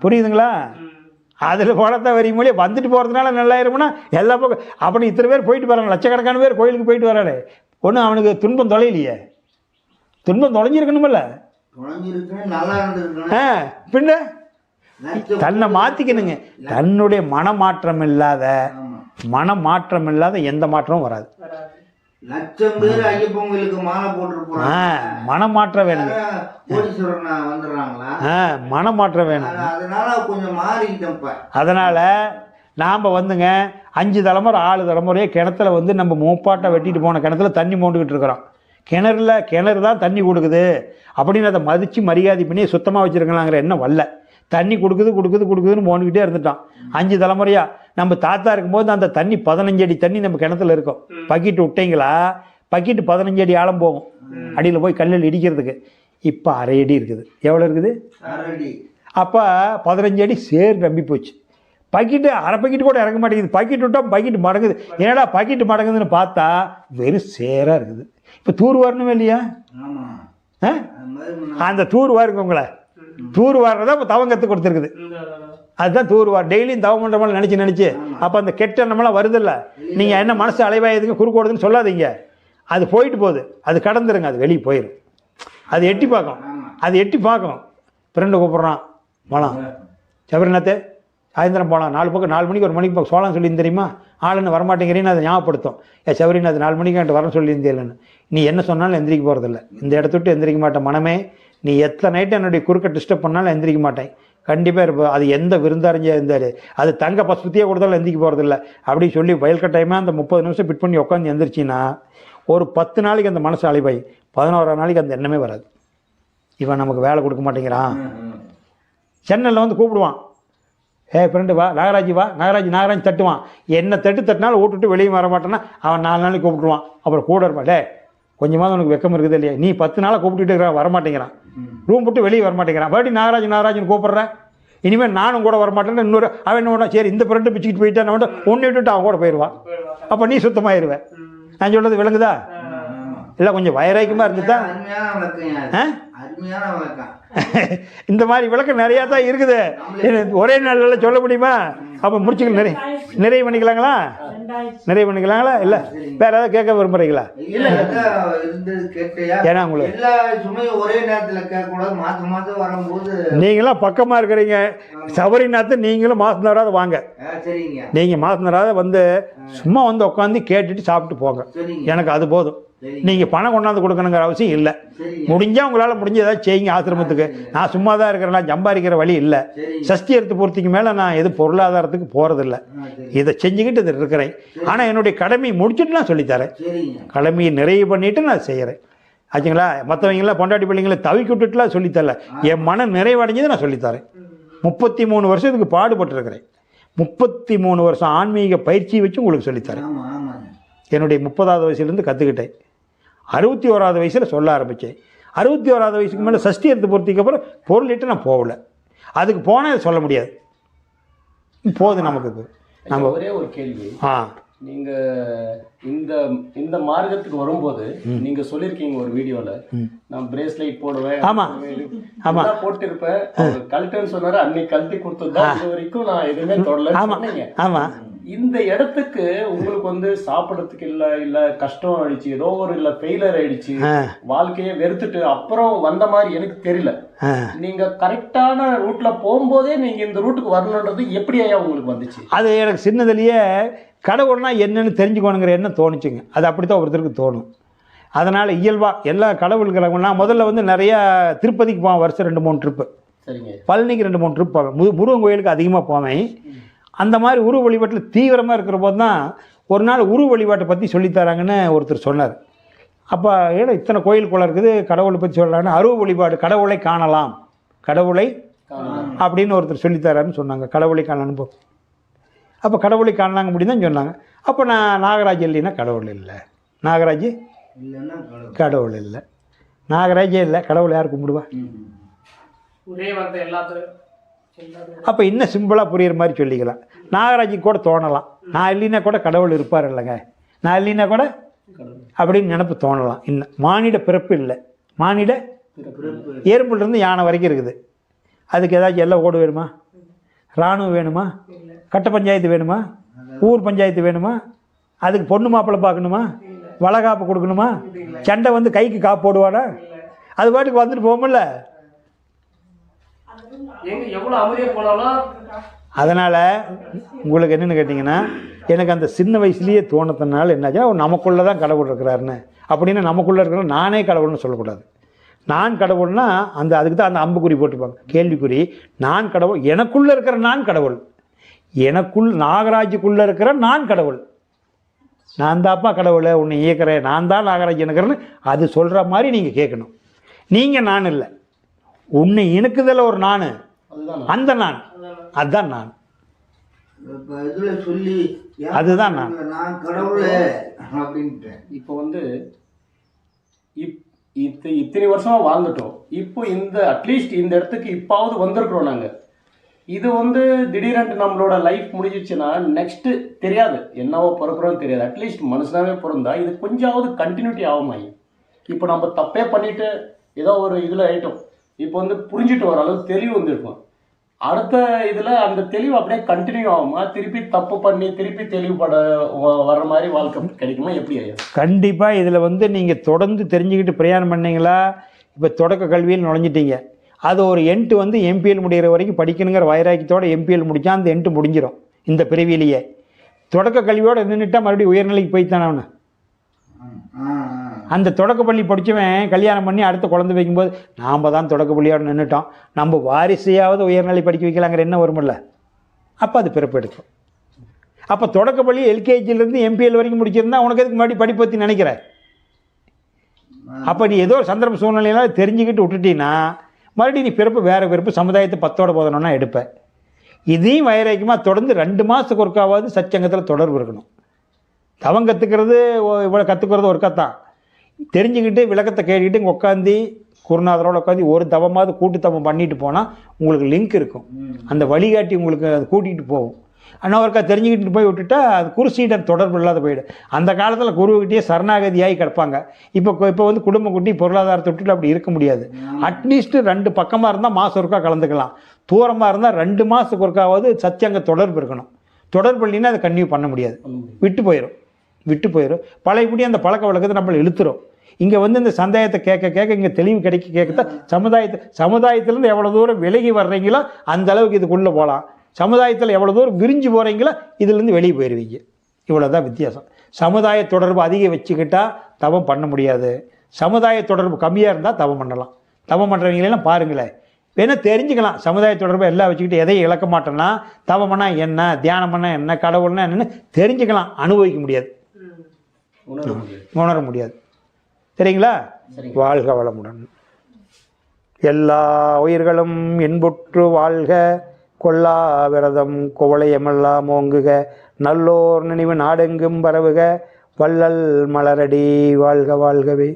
A: புரியுதுங்களா? அதில் பணத்தை வரி மொழி வந்துட்டு போகிறதுனால நல்லாயிருமுன்னா எல்லா பக்கம் அப்படி இத்தனை பேர் போயிட்டு வராங்க, லட்சக்கணக்கான பேர் கோயிலுக்கு போயிட்டு வரானே. ஒன்றும் அவனுக்கு துன்பம் தொலையிலையே. துன்பம் தொலைஞ்சிருக்கணுமில்ல. பின்ன தன்னை மாற்றிக்கணுங்க. தன்னுடைய மனமாற்றம் இல்லாத எந்த மாற்றமும் வராது.
C: லட்சம் பேர் ஐயப்பன் கோயிலுக்கு மாலை போட்டு
A: மனமாற்றம் வேணுங்க. மனமாற்றம் வேணும்.
C: அதனால கொஞ்சம் மாறிக்கிட்டேன்.
A: அதனால நாம் 5 தலைமுறை 6 தலைமுறையே கிணத்துல நம்ம மூப்பாட்டை வெட்டிட்டு போன கிணத்துல தண்ணி மோண்டுக்கிட்டு இருக்கிறோம். கிணறு தான் தண்ணி கொடுக்குது அப்படின்னு அதை மதித்து மரியாதை பண்ணி சுத்தமாக வச்சுருக்கலாங்கிற எண்ணம் வரல. தண்ணி கொடுக்குதுன்னு மோண்டுக்கிட்டே இருந்துட்டான் 5 தலைமுறையாக. நம்ம தாத்தா இருக்கும்போது அந்த தண்ணி 15 அடி தண்ணி நம்ம கிணத்துல இருக்கும். பக்கெட்டு விட்டீங்களா, பக்கெட்டு 15 அடி ஆழம் போகும் அடியில் போய் கல்லில் இடிக்கிறதுக்கு. இப்போ 1/2 அடி இருக்குது. எவ்வளோ இருக்குது? அப்போ 15 அடி சேர் நம்பி போச்சு. பக்கெட்டு 1/2 பக்கெட்டு கூட இறங்க மாட்டேங்குது. பக்கெட்டு விட்டால் பக்கெட்டு மடங்குது. ஏன்னா பக்கெட்டு மடங்குதுன்னு பார்த்தா வெறும் சேராக இருக்குது. இப்போ தூர் வரணுமே இல்லையா? அந்த தூர் வாருங்க உங்களை. தூர் வாரதான் இப்போ தவம் கற்று கொடுத்துருக்குது. அதுதான் தூர் வார். டெய்லியும் தவம் பண்ணுற மாதிரி நினச்சி அப்போ அந்த கெட்ட எண்ணமெல்லாம் வருதில்ல. நீங்கள் என்ன மனசு அலைவாயதுக்கு குறுக்கோடுதுன்னு சொல்லாதீங்க. அது போயிட்டு போகுது. அது கடந்துருங்க. அது வெளியே போயிடும். அது எட்டி பார்க்கும். ஃப்ரெண்டு கூப்பிட்றான் போகலாம் சபரிநாத்து சாயந்தரம் போகலாம் 4 பக்கம் 4 மணிக்கு 1 மணிக்கு பக்கம் சோழம் சொல்லியிருந்து தெரியுமா? ஆளுன்னு வரமாட்டேங்கிறேன்னு அதை ஞாபகப்படுத்தும். சபரிநாத் 4 மணிக்கு என்கிட்ட வரணும் சொல்லியிருந்தேன். நீ என்ன சொன்னாலும் எந்திரிக்க போகிறதில்ல. இந்த இடத்த விட்டு எந்திரிக்க மாட்டேன் மனமே. நீ எத்தனை நைட்டு என்னுடைய குறுக்க டிஸ்டர்ப் பண்ணாலும் எந்திரிக்க மாட்டேன். கண்டிப்பாக இருப்போம். அது எந்த விருந்தாரிஞ்சாக இருந்தார். அது தங்க பசுபத்தியாக கொடுத்தாலும் எந்திரிக்க போகிறதில்ல அப்படின்னு சொல்லி வயல்கட்டாயமாக அந்த 30 நிமிஷம் பிட் பண்ணி உட்காந்து எந்திரிச்சின்னா ஒரு 10 நாளைக்கு அந்த மனசு அலைவாய். 11ஆம் நாளைக்கு அந்த எண்ணமே வராது. இவன் நமக்கு வேலை கொடுக்க மாட்டேங்கிறான். சென்னையில் கூப்பிடுவான். ஃப்ரெண்டு வா நாகராஜ் தட்டுவான். என்ன தட்டினாலும் விட்டுட்டு வெளியே வர மாட்டேன்னா அவன் 4 நாளைக்கு கூப்பிட்டுருவான். அப்புறம் கூட இருப்பான். கொஞ்சமாவது உனக்கு வெக்கம் இருக்குது இல்லையா? நீ 10 நாளாக கூப்பிட்டுட்டு இருக்கிற வரமாட்டேங்கிறான். ரூம் விட்டு வெளியே வரமாட்டேங்கிறான். மறுபடியும் நாகராஜன் கூப்பிட்றேன். இனிமேல் நானும் கூட வரமாட்டேன்னு இன்னொரு அவன் என்ன பண்ணா, சரி இந்த ஃப்ரெண்டு பிச்சுக்கிட்டு போயிட்டான் ஒன்று விட்டுட்டு அவன் கூட போயிடுவான். அப்போ நீ சுத்தமாயிருவேன். நான் சொல்கிறது விளங்குதா? இல்லை கொஞ்சம் வயராய்க்குமா இருந்துட்டா இந்த மாதிரி விளக்கம் நிறையா தான் இருக்குது. ஒரே நாளில் சொல்ல முடியுமா? அப்போ முடிச்சுக்கலாம். நிறைய பண்ணிக்கலாங்களா? இல்லை வேற ஏதாவது கேட்க விரும்புறீங்களா? ஏன்னா உங்களுக்கு நீங்களாம் பக்கமாக இருக்கிறீங்க. சபரிநாத்து நீங்களும் மாசம் தராத வாங்க. நீங்கள் மாசம் தராத சும்மா உட்காந்து கேட்டுட்டு சாப்பிட்டு போங்க. எனக்கு அது போதும். நீங்கள் பணம் கொண்டாந்து கொடுக்கணுங்கிற அவசியம் இல்லை. முடிஞ்சால் உங்களால் முடிஞ்ச ஏதாவது செய்யுங்க ஆசிரமத்துக்கு. நான் சும்மா தான் இருக்கிறேன். நான் சம்பாதிக்கிற வழி இல்லை. சஷ்டி எடுத்து பூர்த்திக்கு மேலே நான் எதுவும் பொருளாதாரத்துக்கு போகிறதில்ல. இதை செஞ்சுக்கிட்டு இது இருக்கிறேன். ஆனால் என்னுடைய கடமையை முடிச்சுட்டு நான் சொல்லித்தரேன். கடமையை நிறைவு பண்ணிவிட்டு நான் செய்கிறேன். ஆச்சுங்களா? மற்றவங்களாம் பொண்டாட்டி பிள்ளைங்களை தவிக்கி விட்டுட்டுலாம் சொல்லித்தரல. என் மனம் நிறைவடைஞ்சது நான் சொல்லித்தரேன். 33 வருஷத்துக்கு பாடுபட்டுருக்கிறேன். 33 வருஷம் ஆன்மீக பயிற்சியை வச்சு உங்களுக்கு சொல்லித்தரேன். என்னுடைய 30ஆவது வயசுலேருந்து கற்றுக்கிட்டேன். 61ஆவது வயசில் சொல்ல ஆரம்பித்தேன். 61ஆவது வயசுக்கு மேலே சஷ்டி எடுத்து பொறுத்திக்கு அப்புறம் பொருளிட்டு நான் போகல. அதுக்கு போனால் சொல்ல முடியாது. போதும் நமக்கு. நம்ம
B: ஒரே ஒரு கேள்வி. நீங்க இந்த மார்க்கத்துக்கு வரும்போது நீங்க சொல்லிருக்கீங்க ஒரு வீடியோல, நான் பிரேஸ்லைட் போடுவேன்.
A: ஆமா ஆமா
B: போட்டு இருப்பேன். கழட்டுன்னு சொன்னாரு. அன்னைக்கு கழட்டி கொடுத்ததுதான் இது வரைக்கும் நான் எதுவுமே தொடல.
A: ஆமா.
B: இந்த இடத்துக்கு உங்களுக்கு சாப்பிடறதுக்கு இல்ல கஷ்டம் ஆயிடுச்சு, ஏதோ ஒரு இல்ல ஃபெயிலியர் ஆயிடுச்சு, வாழ்க்கையை வெறுத்துட்டு அப்புறம் வந்த மாதிரி எனக்கு தெரியல. நீங்க கரெக்டான ரூட்ல போகும்போதே நீங்க இந்த ரூட்டுக்கு வரணுன்றது எப்படி ஐயா உங்களுக்கு வந்துச்சு?
A: அது எனக்கு சின்னதுலயே கடவுள்னா என்னன்னு தெரிஞ்சுக்கணுங்கிற எண்ணம் தோணுச்சுங்க. அது அப்படித்தான் ஒருத்தருக்கு தோணும். அதனால் இயல்பாக எல்லா கடவுள்களும் நான் முதல்ல நிறையா திருப்பதிக்கு போவேன். வருஷம் 2-3 ட்ரிப்பு.
B: சரிங்க.
A: பழனிக்கு 2-3 ட்ரிப் போவேன். முருகன் கோயிலுக்கு அதிகமாக போவேன். அந்த மாதிரி உருவ வழிபாட்டில் தீவிரமாக இருக்கிற போது தான் ஒரு நாள் உருவ வழிபாட்டை பற்றி சொல்லித்தராங்கன்னு ஒருத்தர் சொன்னார். அப்போ ஏன்னா இத்தனை கோயில் குளம் இருக்குது, கடவுளை பற்றி சொல்கிறாங்கன்னு அருவ வழிபாடு, கடவுளை காணலாம், கடவுளை அப்படின்னு ஒருத்தர் சொல்லித்தராருன்னு சொன்னாங்க. கடவுளை காணலான்னு அப்போ கடவுளை காணலாங்க அப்படின்னு தான் சொன்னாங்க. அப்போ நான் நாகராஜ் இல்லைன்னா கடவுள் இல்லை, நாகராஜ்
C: இல்லைன்னா
A: கடவுள் இல்லை, நாகராஜே இல்லை, கடவுள் யார் கும்பிடுவா?
D: ஒரே வார்த்தை எல்லாத்துக்கும்.
A: அப்போ இன்னும் சிம்பிளாக புரியுற மாதிரி சொல்லிக்கலாம். நாகராஜுக்கு கூட தோணலாம், நான் இல்லைன்னா கூட கடவுள் இருப்பார் இல்லைங்க, நான் இல்லைன்னா கூட அப்படின்னு நினப்பு தோணலாம். இன்னும் மானிட பிறப்பு இல்லை, மானிட எறும்புலேருந்து யானை வரைக்கும் இருக்குது. அதுக்கு ஏதாச்சும் எல்லாம் ஓடு வேணுமா? இராணுவம் வேணுமா? கட்ட பஞ்சாயத்து வேணுமா? ஊர் பஞ்சாயத்து வேணுமா? அதுக்கு பொண்ணு மாப்பிள்ளை பார்க்கணுமா? வளகாப்பு கொடுக்கணுமா? சண்டை வந்து கைக்கு காப்பு போடுவானா? அது பாட்டுக்கு வந்துட்டு போகும்ல.
D: எவ்வளோ அமைதியாக போனாலும்
A: அதனால் உங்களுக்கு என்னென்னு கேட்டிங்கன்னா, எனக்கு அந்த சின்ன வயசுலேயே தோணத்தினால என்னாச்சா நமக்குள்ளே தான் கடவுள் இருக்கிறாருன்னு, அப்படின்னு நமக்குள்ளே இருக்கிற நானே கடவுள்னு சொல்லக்கூடாது. நான் கடவுள்னா அந்த அதுக்கு தான் அந்த அம்புக்குறி போட்டுப்பாங்க, கேள்விக்குறி. நான் கடவுள், எனக்குள்ளே இருக்கிற நான் கடவுள், எனக்குள் நாகராஜுக்குள்ளே இருக்கிற நான் கடவுள். நான் தான்ப்பா கடவுளை உன்னை இயக்கிறேன், நான் தான் நாகராஜ் எனக்கிறேன்னு அது சொல்கிற மாதிரி நீங்கள் கேட்கணும். நீங்கள் நான் இல்லை, உன்னை இணுக்குதல ஒரு நான், அந்த நான், அதுதான் நான்,
C: சொல்லி
A: அதுதான் நான்,
C: நான் கடவுளே அப்படின்ட்டு.
B: இப்போ வந்து இத்தனை வருஷமா வாழ்ந்துட்டோம். இப்போ இந்த அட்லீஸ்ட் இந்த இடத்துக்கு இப்பாவது வந்திருக்கிறோம் நாங்கள். இது வந்து திடீரென்று நம்மளோட லைஃப் முடிஞ்சிச்சுன்னா நெக்ஸ்ட்டு தெரியாது, என்னவோ பிறக்கிறோன்னு தெரியாது. அட்லீஸ்ட் மனுஷனாவே பிறந்தா இது கொஞ்சமாவது கண்டினியூட்டி ஆகுமாயி. இப்போ நம்ம தப்பே பண்ணிட்டு ஏதோ ஒரு இதில் ஆகிட்டோம், இப்போ வந்து புரிஞ்சுட்டு வர அளவுக்கு தெளிவு வந்துருக்கும். அடுத்த இதில் அந்த தெளிவு அப்படியே கண்டினியூ ஆகுமா? திருப்பி தப்பு பண்ணி திருப்பி தெளிவுபட வர்ற மாதிரி வாழ்க்கை கிடைக்குமா? எப்படி ஐயா?
A: கண்டிப்பாக இதில் வந்து நீங்கள் தொடர்ந்து தெரிஞ்சுக்கிட்டு பிரயாணம் பண்ணீங்களா? இப்போ தொடக்க கல்வியில் நுழைஞ்சிட்டீங்க, அது ஒரு எண்ட்டு வந்து எம்பிஎல் முடிகிற வரைக்கும் படிக்கணுங்கிற வைராக்கியத்தோட எம்பிஎல் முடித்தா அந்த எண்ட்டு முடிஞ்சிடும். இந்த பிறவியிலேயே தொடக்க கல்வியோடு நின்றுட்டா மறுபடியும் உயர்நிலைக்கு போய்த்தானே அவனு. அந்த தொடக்கப்பள்ளி படித்தவன் கல்யாணம் பண்ணி அடுத்த குழந்தை வைக்கும்போது நாம் தான் தொடக்கப்பள்ளியோடு நின்றுட்டோம், நம்ம வாரிசையாவது உயர்நிலை படிக்க வைக்கலாங்கிற என்ன வருமில்ல, அப்போ அது பிறப்பு எடுக்கும். அப்போ தொடக்கப்பள்ளி எல்கேஜிலேருந்து எம்பிஎல் வரைக்கும் முடிச்சிருந்தா உனக்கு எதுக்கு மறுபடியும் படிப்பு பற்றி நினைக்கிற? அப்போ நீ ஏதோ ஒரு சந்தர்ப்ப சூழ்நிலையெல்லாம் தெரிஞ்சுக்கிட்டு விட்டுட்டீங்கன்னா மறுபடியும் நீ பிறப்பு வேறு பிறப்பு சமுதாயத்தை 10ஓட போதணும்னா எடுப்பேன். இதையும் வைராக்கியமாக தொடர்ந்து 2 மாதத்துக்கு ஒருக்காவது சச்சங்கத்தில் தொடர்பு இருக்கணும். தவம் கற்றுக்கிறது இவ்வளோ கற்றுக்கிறது ஒரு கத்தான், தெரிஞ்சுக்கிட்டு விளக்கத்தை கேட்டுக்கிட்டு இங்கே உட்காந்து குருநாதரோடு உட்காந்து ஒரு தவமாவது கூட்டு தவம் பண்ணிட்டு போனால் உங்களுக்கு லிங்க் இருக்கும், அந்த வழிகாட்டி உங்களுக்கு அது கூட்டிகிட்டு போகும். ஆனால் ஒருக்கா தெரிஞ்சுக்கிட்டு போய் விட்டுட்டா அது குருசீடன் தொடர்பு இல்லாத போயிடும். அந்த காலத்தில் குருவுக்கிட்டே சரணாகதியாகி கிடப்பாங்க. இப்போ வந்து குடும்ப குட்டி பொருளாதாரத்தை விட்டுட்டு அப்படி இருக்க முடியாது. அட்லீஸ்ட்டு 2 பக்கமாக இருந்தால் மாதம் ஒருக்கா கலந்துக்கலாம், தூரமாக இருந்தால் 2 மாதத்துக்கு ஒருக்காவது சத்தியங்க தொடர்பு இருக்கணும். தொடர்பு இல்லைன்னா அதை கன்டினியூ பண்ண முடியாது, விட்டு போயிடும். பழையபடி அந்த பழக்க வழக்கத்தை நம்மளை இழுத்துரும். இங்கே வந்து இந்த சந்தேகத்தை கேட்க இங்கே தெளிவு கேட்கத்தான் சமுதாயத்திலேருந்து எவ்வளோ தூரம் விலகி வர்றீங்களோ அந்த அளவுக்கு இதுக்குள்ளே போகலாம். சமுதாயத்தில் எவ்வளோ தூரம் விரிஞ்சு போகிறீங்களோ இதுலேருந்து வெளியே போயிடுவீங்க. இவ்வளோதான் வித்தியாசம். சமுதாய தொடர்பு அதிகம் வச்சுக்கிட்டால் தவம் பண்ண முடியாது, சமுதாய தொடர்பு கம்மியாக இருந்தால் தவம் பண்ணலாம். தவம் பண்ணுறவங்களெல்லாம் பாருங்களேன், வேணால் தெரிஞ்சுக்கலாம். சமுதாய தொடர்பை எல்லாம் வச்சுக்கிட்டு எதையும் இழக்க மாட்டோன்னா தவம்னா என்ன, தியானம்னா என்ன, கடவுள்னா என்னன்னு தெரிஞ்சுக்கலாம், அனுபவிக்க முடியாது, உணர முடியாது. சரிங்களா? வாழ்க வளமுடன். எல்லா உயிர்களும் இன்புற்று வாழ்க, கொல்லா விரதம் குவளையமெல்லாம் ஓங்குக, நல்லோர் நினைவு நாடெங்கும் பரவுக, வள்ளல் மலரடி வாழ்க வாழ்கவே.